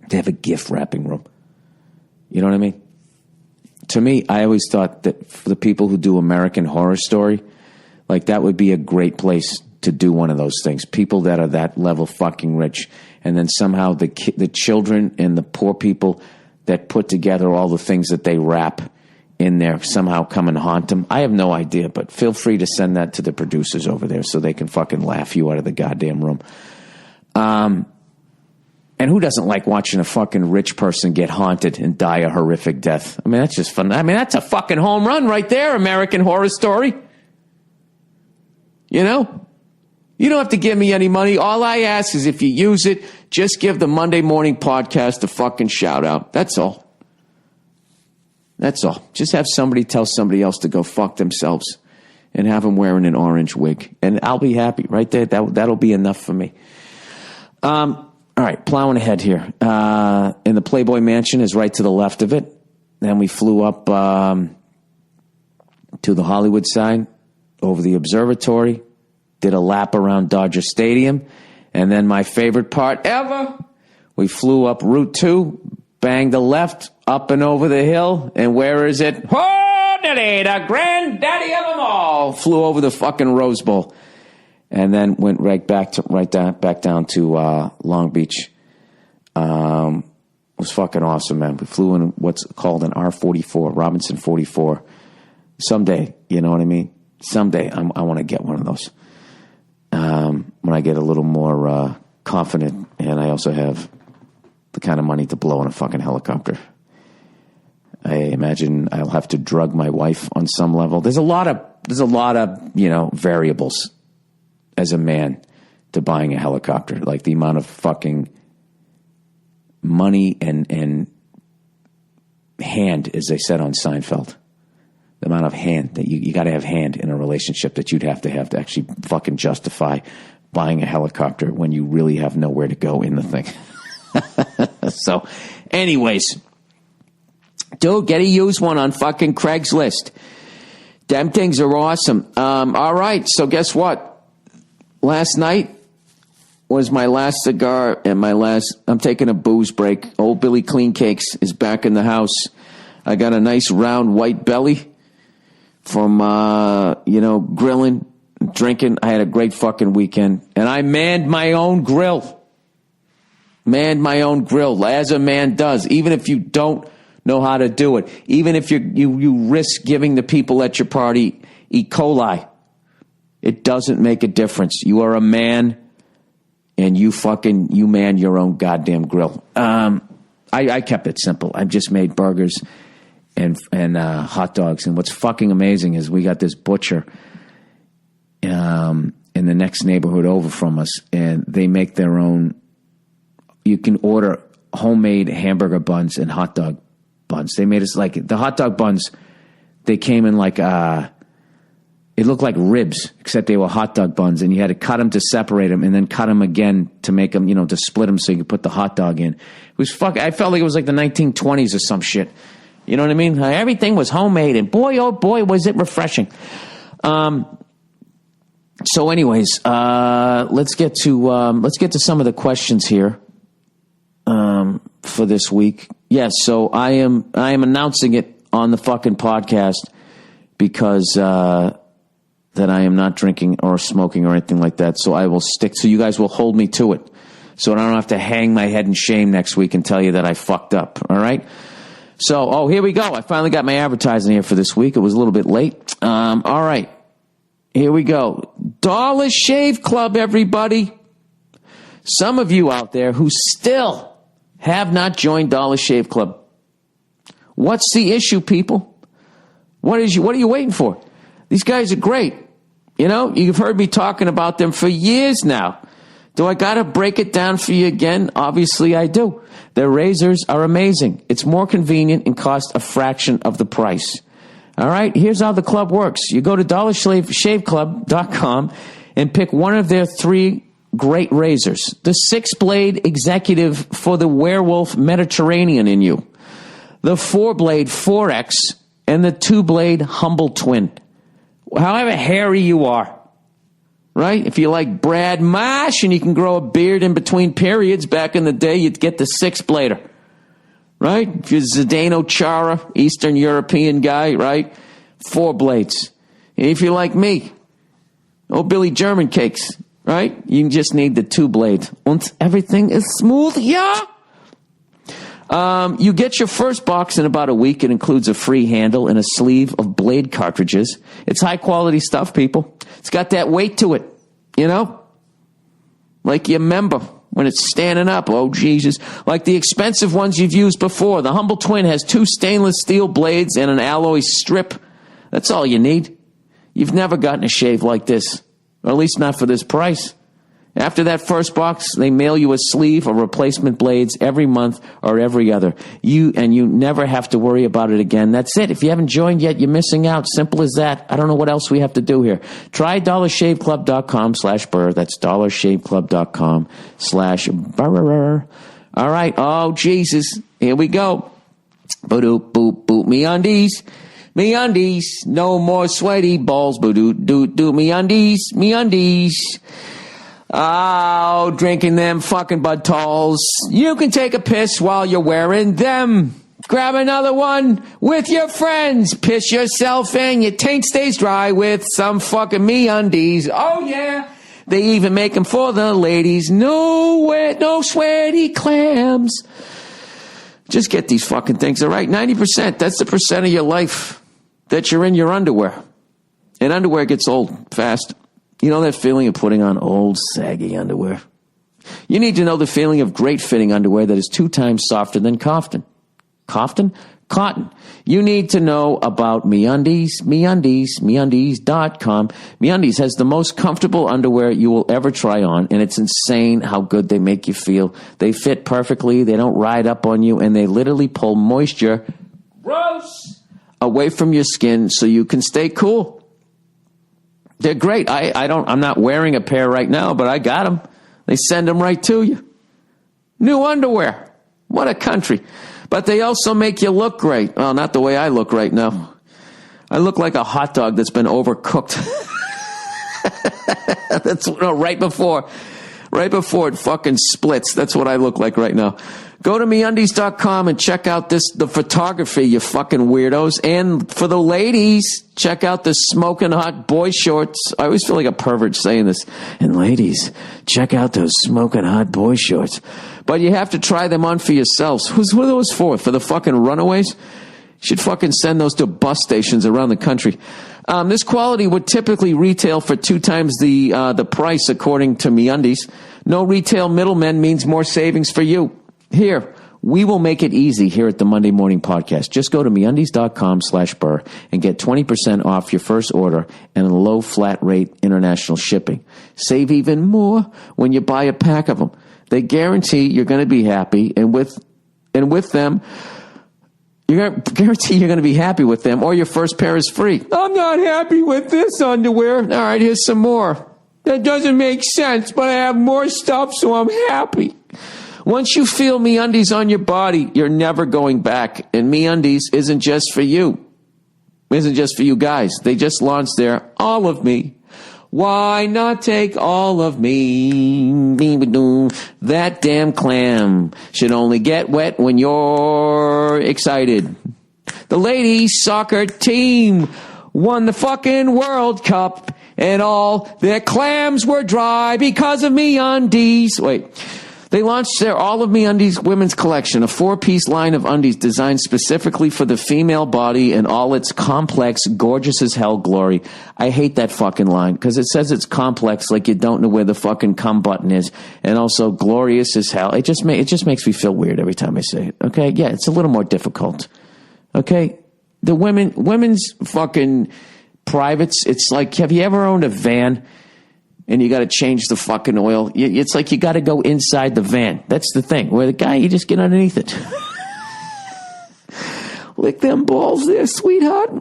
They have a gift wrapping room. You know what I mean? To me, I always thought that for the people who do American Horror Story, like that would be a great place to do one of those things. People that are that level fucking rich, and then somehow the children and the poor people that put together all the things that they wrap in there somehow come and haunt them. I have no idea, but feel free to send that to the producers over there so they can fucking laugh you out of the goddamn room. And who doesn't like watching a fucking rich person get haunted and die a horrific death? I mean, that's just fun. I mean, that's a fucking home run right there, American Horror Story. You know? You don't have to give me any money. All I ask is if you use it, just give the Monday Morning Podcast a fucking shout out. That's all. That's all. Just have somebody tell somebody else to go fuck themselves and have them wearing an orange wig. And I'll be happy right there. That'll be enough for me. All right, plowing ahead here. And the Playboy Mansion is right to the left of it. Then we flew up to the Hollywood side, over the observatory, did a lap around Dodger Stadium, and then my favorite part ever, we flew up Route 2, banged the left, up and over the hill, and where is it? Oh, the granddaddy of them all. Flew over the fucking Rose Bowl, and then went back down to Long Beach. It was fucking awesome, man. We flew in what's called an R-44, Robinson 44. Someday, you know what I mean? Someday I want to get one of those. When I get a little more confident, and I also have the kind of money to blow on a fucking helicopter. I imagine I'll have to drug my wife on some level. There's a lot of variables as a man to buying a helicopter, like the amount of fucking money and hand, as they said on Seinfeld. The amount of hand that you got to have hand in a relationship that you'd have to actually fucking justify buying a helicopter when you really have nowhere to go in the thing. So, anyways, dude, get a used one on fucking Craigslist. Them things are awesome. All right, so guess what? Last night was my last cigar and I'm taking a booze break. Old Billy Clean Cakes is back in the house. I got a nice round white belly from, grilling, drinking. I had a great fucking weekend. And I manned my own grill. As a man does. Even if you don't know how to do it. Even if you risk giving the people at your party E. coli. It doesn't make a difference. You are a man, and you man your own goddamn grill. I kept it simple. I just made burgers and hot dogs. And what's fucking amazing is we got this butcher in the next neighborhood over from us, and they make their own. You can order homemade hamburger buns and hot dog buns. They made us like the hot dog buns. They came in like it looked like ribs, except they were hot dog buns, and you had to cut them to separate them, and then cut them again to make them, to split them so you could put the hot dog in. It was I felt like it was like the 1920s or some shit. You know what I mean? Everything was homemade, and boy, oh boy, was it refreshing. So, anyways, let's get to some of the questions here for this week. Yes, so I am announcing it on the fucking podcast because that I am not drinking or smoking or anything like that. So I will stick. So you guys will hold me to it, so I don't have to hang my head in shame next week and tell you that I fucked up. All right. So, here we go. I finally got my advertising here for this week. It was a little bit late. All right. Here we go. Dollar Shave Club, everybody. Some of you out there who still have not joined Dollar Shave Club. What's the issue, people? What are you waiting for? These guys are great. You've heard me talking about them for years now. Do I got to break it down for you again? Obviously I do. Their razors are amazing. It's more convenient and cost a fraction of the price. All right, here's how the club works. You go to dollarshaveclub.com and pick one of their 3 great razors. The 6-blade executive for the werewolf Mediterranean in you. The 4-blade 4X and the 2-blade humble twin. However hairy you are. Right? If you like Brad Marsh and you can grow a beard in between periods, back in the day, you'd get the 6-blader. Right? If you're Zdeno Chara, Eastern European guy, right? 4 blades. And if you're like me, Billy German cakes, right? You just need the 2-blade. And everything is smooth, yeah? You get your first box in about a week. It includes a free handle and a sleeve of blade cartridges. It's high quality stuff, people. It's got that weight to it, like you remember when it's standing up. Oh, Jesus. Like the expensive ones you've used before. The Humble Twin has 2 stainless steel blades and an alloy strip. That's all you need. You've never gotten a shave like this, Or at least not for this price. After that first box, they mail you a sleeve or replacement blades every month or every other. You never have to worry about it again. That's it. If you haven't joined yet, you're missing out. Simple as that. I don't know what else we have to do here. Try dollarshaveclub.com/Burr. That's dollarshaveclub.com/Burr. All right. Oh, Jesus. Here we go. Boop, boop, boop. MeUndies. MeUndies. No more sweaty balls. Boop, do, MeUndies. MeUndies. Oh, drinking them fucking bud talls. You can take a piss while you're wearing them. Grab another one with your friends. Piss yourself in. Your taint stays dry with some fucking MeUndies. Oh, yeah. They even make them for the ladies. No sweaty clams. Just get these fucking things. All right, 90%. That's the percent of your life that you're in your underwear. And underwear gets old fast. You know that feeling of putting on old, saggy underwear? You need to know the feeling of great-fitting underwear that is 2 times softer than cotton. Cotton? You need to know about MeUndies, MeUndies.com. MeUndies has the most comfortable underwear you will ever try on, and it's insane how good they make you feel. They fit perfectly, they don't ride up on you, and they literally pull moisture away from your skin so you can stay cool. They're great. I'm not wearing a pair right now, but I got them. They send them right to you. New underwear. What a country. But they also make you look great. Well, not the way I look right now. I look like a hot dog that's been overcooked. That's right before it fucking splits. That's what I look like right now. Go to MeUndies.com and check out the photography, you fucking weirdos. And for the ladies, check out the smoking hot boy shorts. I always feel like a pervert saying this. And ladies, check out those smoking hot boy shorts. But you have to try them on for yourselves. Who are those for? For the fucking runaways? You should fucking send those to bus stations around the country. This quality would typically retail for 2 times the price, according to MeUndies. No retail middlemen means more savings for you. Here, we will make it easy here at the Monday Morning Podcast. Just go to MeUndies.com/Burr and get 20% off your first order and a low flat rate international shipping. Save even more when you buy a pack of them. They guarantee you're going to be happy, and with them, you're going to guarantee you're going to be happy with them, or your first pair is free. I'm not happy with this underwear. All right, here's some more. That doesn't make sense, but I have more stuff, so I'm happy. Once you feel MeUndies on your body, you're never going back. And MeUndies isn't just for you. Isn't just for you guys. They just launched their All of Me. Why not take all of me? That damn clam should only get wet when you're excited. The ladies soccer team won the fucking World Cup, and all their clams were dry because of MeUndies. Wait. They launched their All of MeUndies women's collection, a 4-piece line of undies designed specifically for the female body in all its complex, gorgeous as hell glory. I hate that fucking line because it says it's complex like you don't know where the fucking cum button is, and also glorious as hell. It just makes me feel weird every time I say it. Okay, yeah, it's a little more difficult. Okay, the women's fucking privates. It's like, have you ever owned a van? And you got to change the fucking oil. It's like you got to go inside the van. That's the thing. Where the guy, you just get underneath it. Lick them balls there, sweetheart.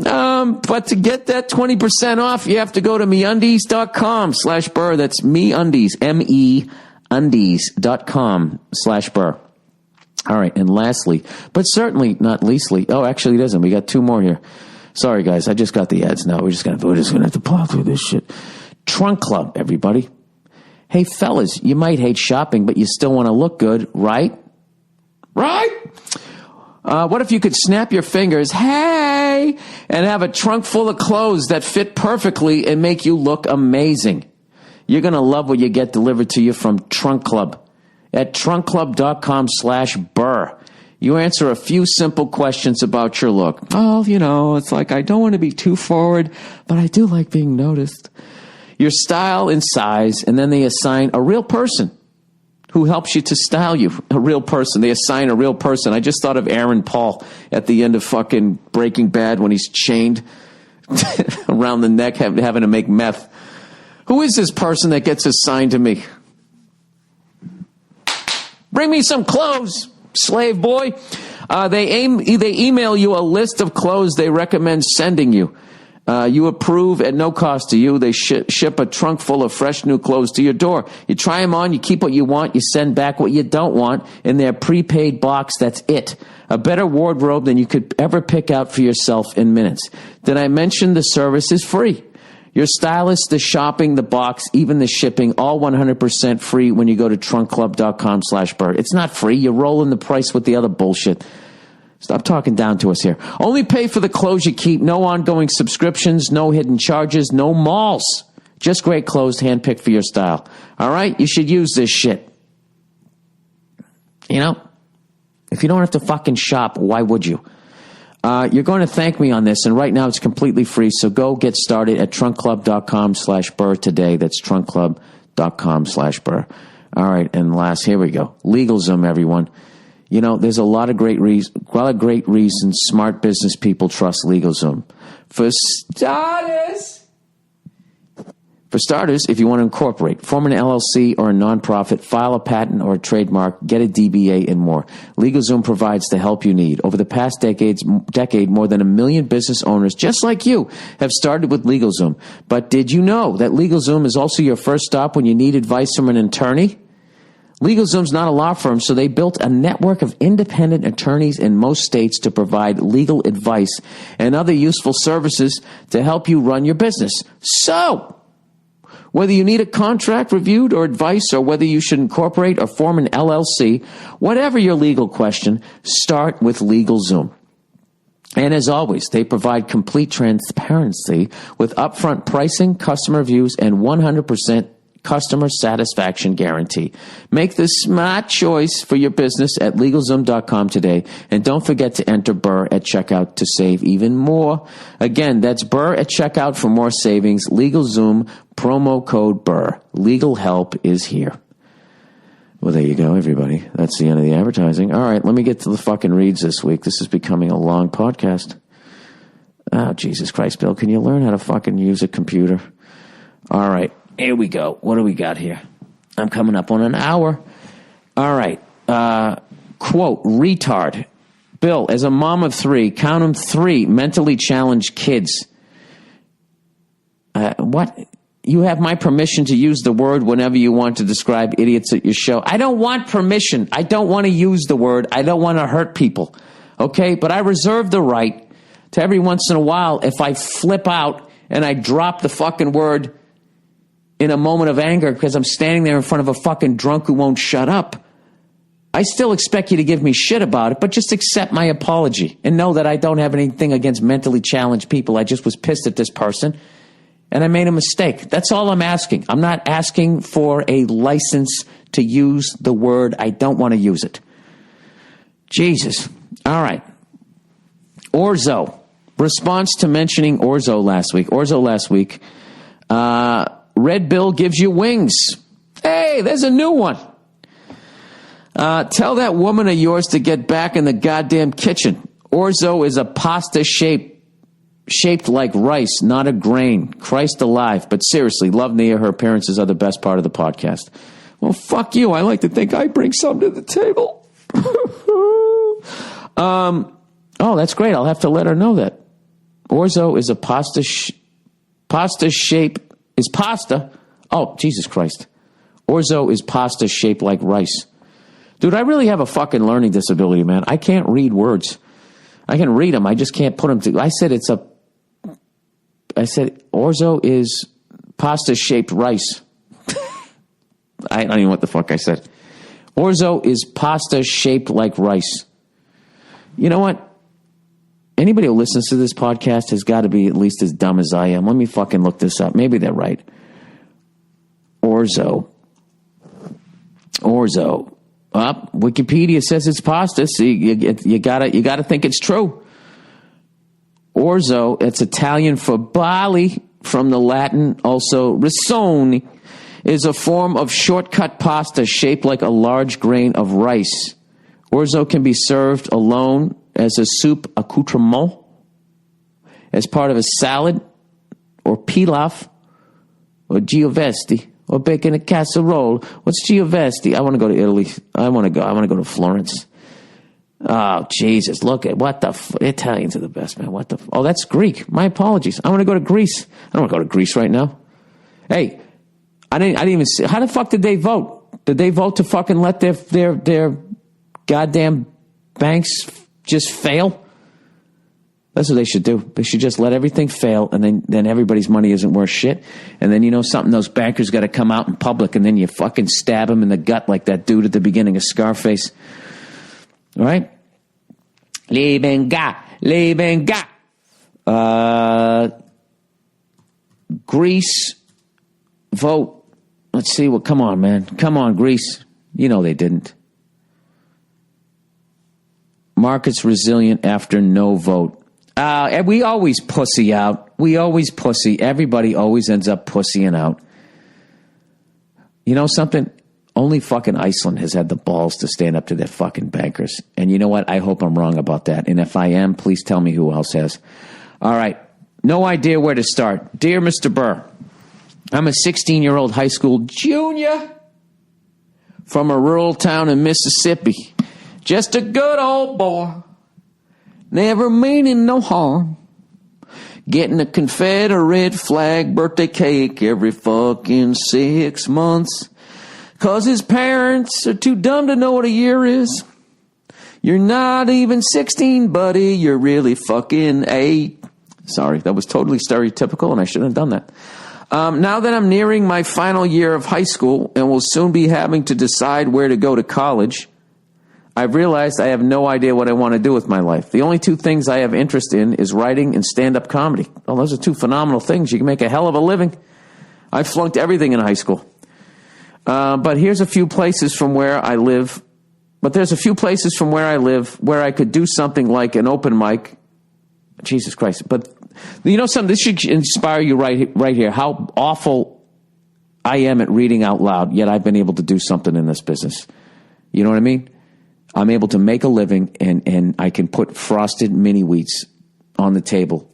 But to get that 20% off, you have to go to MeUndies.com/Burr. That's MeUndies, MEUndies.com/Burr. All right. And lastly, but certainly not leastly. Oh, actually it isn't. We got 2 more here. Sorry, guys. I just got the ads now. We're just going to have to plow through this shit. Trunk Club, everybody. Hey, fellas, you might hate shopping, but you still want to look good, right? Right? What if you could snap your fingers, hey, and have a trunk full of clothes that fit perfectly and make you look amazing? You're going to love what you get delivered to you from Trunk Club at trunkclub.com/Burr. You answer a few simple questions about your look. Oh, it's like I don't want to be too forward, but I do like being noticed. Your style and size, and then they assign a real person who helps you to style you. A real person. They assign a real person. I just thought of Aaron Paul at the end of fucking Breaking Bad when he's chained around the neck having to make meth. Who is this person that gets assigned to me? Bring me some clothes, slave boy. They email you a list of clothes they recommend sending you. You approve at no cost to you. They ship a trunk full of fresh new clothes to your door. You try them on, you keep what you want, you send back what you don't want in their prepaid box. That's it. A better wardrobe than you could ever pick out for yourself in minutes. Did I mention the service is free? Your stylist, the shopping, the box, even the shipping, all 100% free when you go to trunkclub.com/Burr. It's not free. You're rolling the price with the other bullshit. Stop talking down to us here. Only pay for the clothes you keep. No ongoing subscriptions, no hidden charges, no malls. Just great clothes handpicked for your style. All right? You should use this shit. You know? If you don't have to fucking shop, why would you? You're going to thank me on this, and right now it's completely free, so go get started at trunkclub.com/Burr today. That's trunkclub.com/Burr. All right, and last, here we go. LegalZoom, everyone. You know, there's a lot of great reasons smart business people trust LegalZoom. For starters, if you want to incorporate, form an LLC or a nonprofit, file a patent or a trademark, get a DBA, and more, LegalZoom provides the help you need. Over the past decade, more than 1 million business owners, just like you, have started with LegalZoom. But did you know that LegalZoom is also your first stop when you need advice from an attorney? LegalZoom's not a law firm, so they built a network of independent attorneys in most states to provide legal advice and other useful services to help you run your business. So, whether you need a contract reviewed or advice, or whether you should incorporate or form an LLC, whatever your legal question, start with LegalZoom. And as always, they provide complete transparency with upfront pricing, customer reviews, and 100% customer satisfaction guarantee. Make the smart choice for your business at LegalZoom.com today. And don't forget to enter Burr at checkout to save even more. Again, that's Burr at checkout for more savings. LegalZoom, promo code Burr. Legal help is here. Well, there you go, everybody. That's the end of the advertising. All right, let me get to the fucking reads this week. This is becoming a long podcast. Oh, Jesus Christ, Bill. Can you learn how to fucking use a computer? All right. Here we go. What do we got here? I'm coming up on an hour. All right. Quote, retard. Bill, as a mom of 3, count them 3 mentally challenged kids. What? You have my permission to use the word whenever you want to describe idiots at your show. I don't want permission. I don't want to use the word. I don't want to hurt people. Okay? But I reserve the right to every once in a while, if I flip out and I drop the fucking word in a moment of anger because I'm standing there in front of a fucking drunk who won't shut up, I still expect you to give me shit about it, but just accept my apology and know that I don't have anything against mentally challenged people. I just was pissed at this person and I made a mistake. That's all I'm asking. I'm not asking for a license to use the word. I don't want to use it. Jesus. All right. Orzo. Response to mentioning Orzo last week. Red Bill gives you wings. Hey, there's a new one. Tell that woman of yours to get back in the goddamn kitchen. Orzo is a pasta shaped like rice, not a grain. Christ alive. But seriously, love Nia. Her appearances are the best part of the podcast. Well, fuck you. I like to think I bring something to the table. Oh, that's great. I'll have to let her know that. Orzo is a pasta shape. Is pasta. Oh, Jesus Christ. Orzo is pasta shaped like rice. Dude, I really have a fucking learning disability, man. I can't read words. I can read them. I just can't put them together. I said Orzo is pasta shaped rice. I don't even know what the fuck I said. Orzo is pasta shaped like rice. You know what? Anybody who listens to this podcast has got to be at least as dumb as I am. Let me fucking look this up. Maybe they're right. Orzo. Wikipedia says it's pasta. See, you gotta think it's true. Orzo, it's Italian for barley, from the Latin also risoni, is a form of shortcut pasta shaped like a large grain of rice. Orzo can be served alone as a soup accoutrement, as part of a salad or pilaf, or Giovesti, or bacon a casserole. What's Giovesti? I want to go to Italy. I want to go to Florence. Oh, Jesus, look at what the Italians are the best, man. Oh, that's Greek. My apologies. I want to go to Greece. I don't want to go to Greece right now. Hey, I didn't even see. How the fuck did they vote? Did they vote to fucking let their goddamn banks just fail? That's what they should do. They should just let everything fail, and then everybody's money isn't worth shit. And then, you know something, those bankers got to come out in public, and then you fucking stab them in the gut like that dude at the beginning of Scarface. All right? Leben ga. Greece, vote. Let's see what, come on, man. Come on, Greece. You know they didn't. Markets resilient after no vote. We always pussy out. We always pussy. Everybody always ends up pussying out. You know something? Only fucking Iceland has had the balls to stand up to their fucking bankers. And you know what? I hope I'm wrong about that. And if I am, please tell me who else has. All right. No idea where to start. Dear Mr. Burr, I'm a 16-year-old high school junior from a rural town in Mississippi. Just a good old boy. Never meaning no harm. Getting a Confederate flag birthday cake every fucking 6 months. 'Cause his parents are too dumb to know what a year is. You're not even 16, buddy. You're really fucking 8. Sorry, that was totally stereotypical, and I shouldn't have done that. Now that I'm nearing my final year of high school and will soon be having to decide where to go to college, I've realized I have no idea what I want to do with my life. The only 2 things I have interest in is writing and stand-up comedy. Oh, those are 2 phenomenal things. You can make a hell of a living. I flunked everything in high school. But here's a few places from where I live. But there's a few places from where I live where I could do something like an open mic. Jesus Christ. But you know something? This should inspire you right here. How awful I am at reading out loud, yet I've been able to do something in this business. You know what I mean? I'm able to make a living, and I can put frosted mini wheats on the table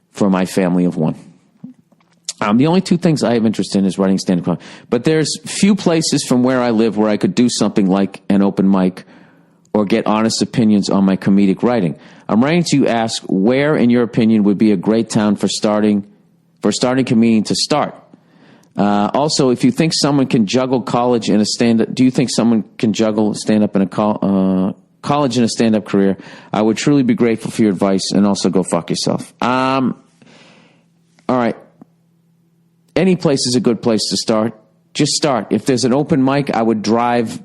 for my family of 1. The only 2 things I have interest in is writing stand-up comedy. But there's few places from where I live where I could do something like an open mic or get honest opinions on my comedic writing. I'm writing to ask where, in your opinion, would be a great town for starting comedian to start. Also, if you think someone can juggle college and a stand-up, do you think someone can juggle stand-up in a college and a stand-up career? I would truly be grateful for your advice, and also go fuck yourself. All right. Any place is a good place to start. Just start. If there's an open mic, I would drive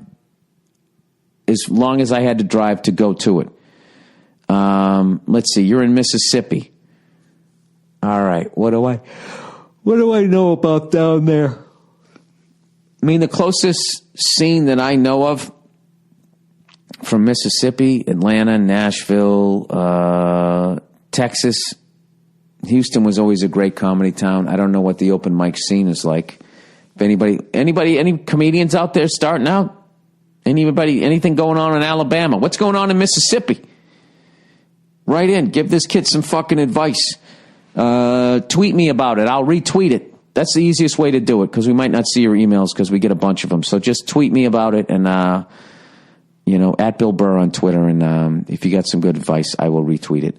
as long as I had to drive to go to it. Let's see. You're in Mississippi. All right. What do I know about down there? I mean, the closest scene that I know of from Mississippi, Atlanta, Nashville, Texas, Houston was always a great comedy town. I don't know what the open mic scene is like. If any comedians out there starting out? Anything going on in Alabama? What's going on in Mississippi? Write in. Give this kid some fucking advice. Tweet me about it. I'll retweet it. That's the easiest way to do it, because we might not see your emails because we get a bunch of them. So just tweet me about it, and at Bill Burr on Twitter. And if you got some good advice, I will retweet it.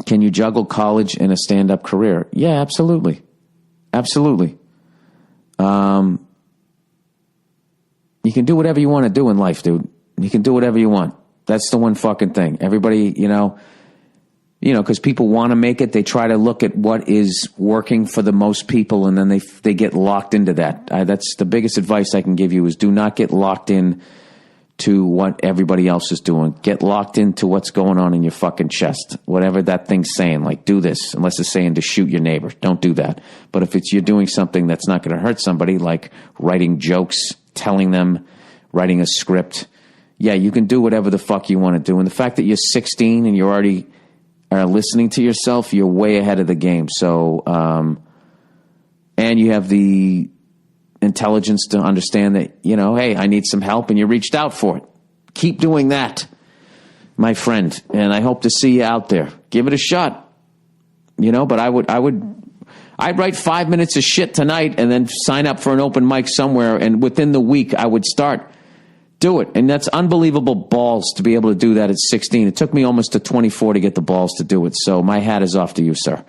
Can you juggle college and a stand-up career? Yeah, absolutely. Absolutely. You can do whatever you want to do in life, dude. You can do whatever you want. That's the one fucking thing. Everybody, because people want to make it, they try to look at what is working for the most people, and then they get locked into that. That's the biggest advice I can give you, is do not get locked in to what everybody else is doing. Get locked into what's going on in your fucking chest. Whatever that thing's saying, like, do this, unless it's saying to shoot your neighbor. Don't do that. But if you're doing something that's not going to hurt somebody, like writing jokes, telling them, writing a script, yeah, you can do whatever the fuck you want to do. And the fact that you're 16 and you already are listening to yourself, you're way ahead of the game. So, and you have the intelligence to understand that, hey, I need some help, and you reached out for it. Keep doing that, my friend. And I hope to see you out there. Give it a shot. But I'd write 5 minutes of shit tonight and then sign up for an open mic somewhere. And within the week, I would do it. And that's unbelievable balls to be able to do that at 16. It took me almost to 24 to get the balls to do it. So my hat is off to you, sir.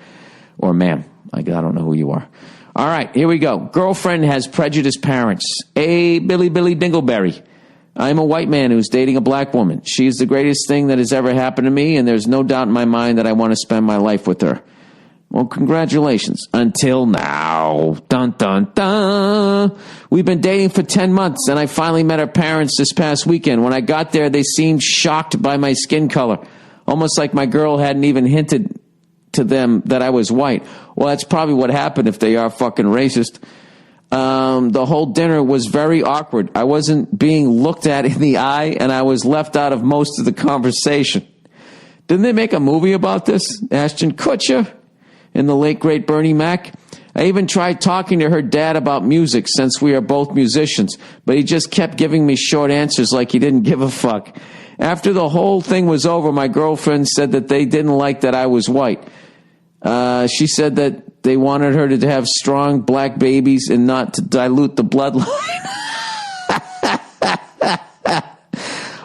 Or ma'am. I don't know who you are. All right, here we go. Girlfriend has prejudiced parents. Hey, Billy Dingleberry. I'm a white man who's dating a black woman. She's the greatest thing that has ever happened to me, and there's no doubt in my mind that I want to spend my life with her. Well, congratulations. Until now. Dun, dun, dun. We've been dating for 10 months, and I finally met her parents this past weekend. When I got there, they seemed shocked by my skin color, almost like my girl hadn't even hinted to them that I was white. Well, that's probably what happened if they are fucking racist. The whole dinner was very awkward. I wasn't being looked at in the eye, and I was left out of most of the conversation. Didn't they make a movie about this? Ashton Kutcher and the late, great Bernie Mac. I even tried talking to her dad about music since we are both musicians, but he just kept giving me short answers like he didn't give a fuck. After the whole thing was over, my girlfriend said that they didn't like that I was white. She said that they wanted her to have strong black babies and not to dilute the bloodline.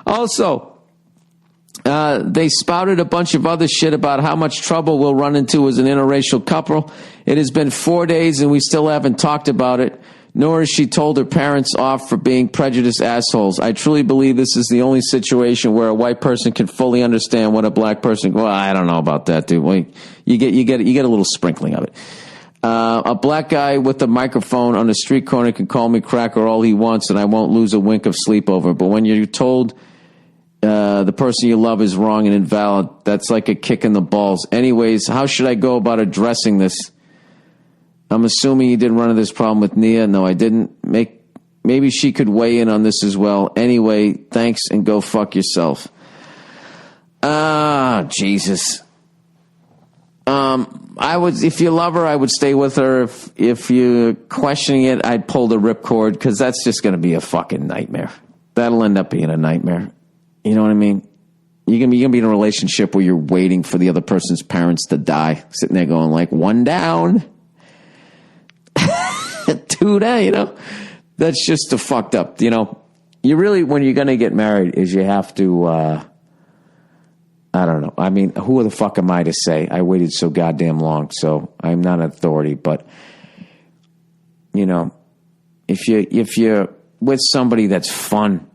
Also, they spouted a bunch of other shit about how much trouble we'll run into as an interracial couple. It has been 4 days and we still haven't talked about it, nor has she told her parents off for being prejudiced assholes. I truly believe this is the only situation where a white person can fully understand what a black person... Well, I don't know about that, dude. Well, you get a little sprinkling of it. A black guy with a microphone on the street corner can call me cracker all he wants and I won't lose a wink of sleep over it. But when you're told the person you love is wrong and invalid, that's like a kick in the balls. Anyways, how should I go about addressing this? I'm assuming you didn't run into this problem with Nia. No, I didn't. Maybe she could weigh in on this as well. Anyway, thanks and go fuck yourself. Jesus. If you love her, I would stay with her. If you're questioning it, I'd pull the ripcord because that's just going to be a fucking nightmare. That'll end up being a nightmare. You know what I mean? You're gonna be in a relationship where you're waiting for the other person's parents to die, sitting there going like, one down. Two down, That's just a fucked up, You really, when you're going to get married, is you have to, I don't know. I mean, who the fuck am I to say? I waited so goddamn long, so I'm not an authority. But, if you're with somebody that's fun,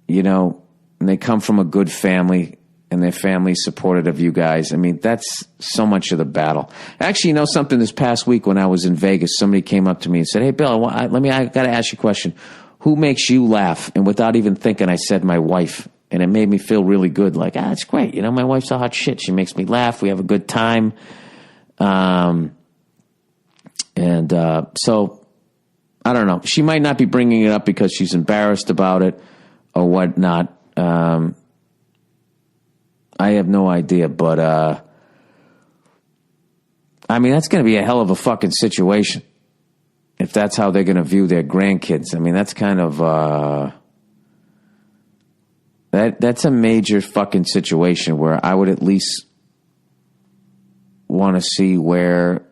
and they come from a good family, and their family's supportive of you guys. I mean, that's so much of the battle. Actually, something this past week when I was in Vegas, somebody came up to me and said, hey, Bill, I got to ask you a question. Who makes you laugh? And without even thinking, I said my wife. And it made me feel really good. Like, it's great. My wife's a hot shit. She makes me laugh. We have a good time. So, I don't know. She might not be bringing it up because she's embarrassed about it or whatnot. I have no idea, but, that's going to be a hell of a fucking situation if that's how they're going to view their grandkids. That's kind of, that's a major fucking situation where I would at least want to see where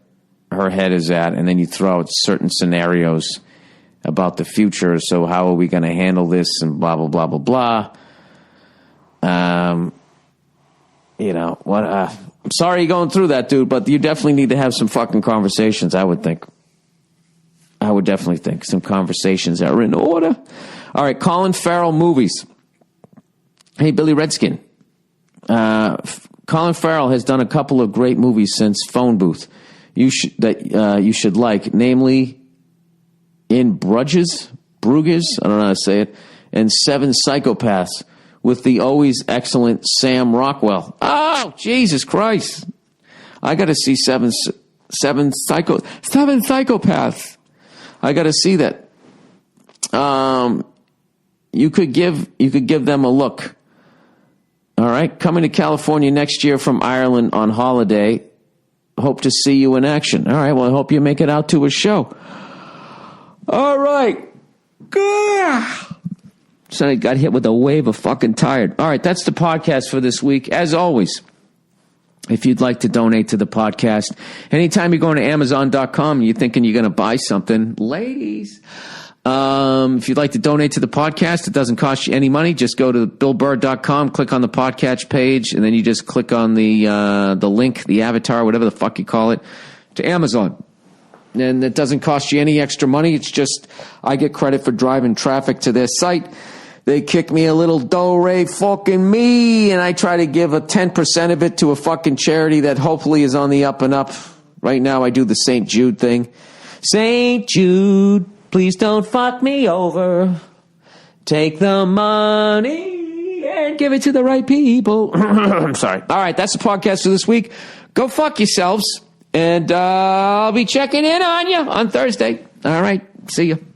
her head is at, and then you throw out certain scenarios about the future. So how are we going to handle this and blah, blah, blah, blah, blah. I'm sorry you're going through that, dude, but you definitely need to have some fucking conversations, I would think. I would definitely think some conversations that are in order. All right, Colin Farrell movies. Hey, Billy Redskin. Colin Farrell has done a couple of great movies since Phone Booth you should like, namely In Bruges, I don't know how to say it, and Seven Psychopaths, with the always excellent Sam Rockwell. Oh, Jesus Christ. I got to see Seven Psychopaths. I got to see that. You could give them a look. All right. Coming to California next year from Ireland on holiday. Hope to see you in action. All right. Well, I hope you make it out to a show. All right. So I got hit with a wave of fucking tired. All right, that's the podcast for this week. As always, if you'd like to donate to the podcast. Anytime you're going to Amazon.com, you're thinking you're going to buy something, ladies. If you'd like to donate to the podcast, it doesn't cost you any money. Just go to BillBurr.com, click on the podcast page, and then you just click on the link, the avatar, whatever the fuck you call it, to Amazon. And it doesn't cost you any extra money. It's just I get credit for driving traffic to their site. They kick me a little do-re fucking me, and I try to give a 10% of it to a fucking charity that hopefully is on the up and up. Right now I do the St. Jude thing. St. Jude, please don't fuck me over. Take the money and give it to the right people. I'm sorry. All right, that's the podcast for this week. Go fuck yourselves, and I'll be checking in on you on Thursday. All right, see you.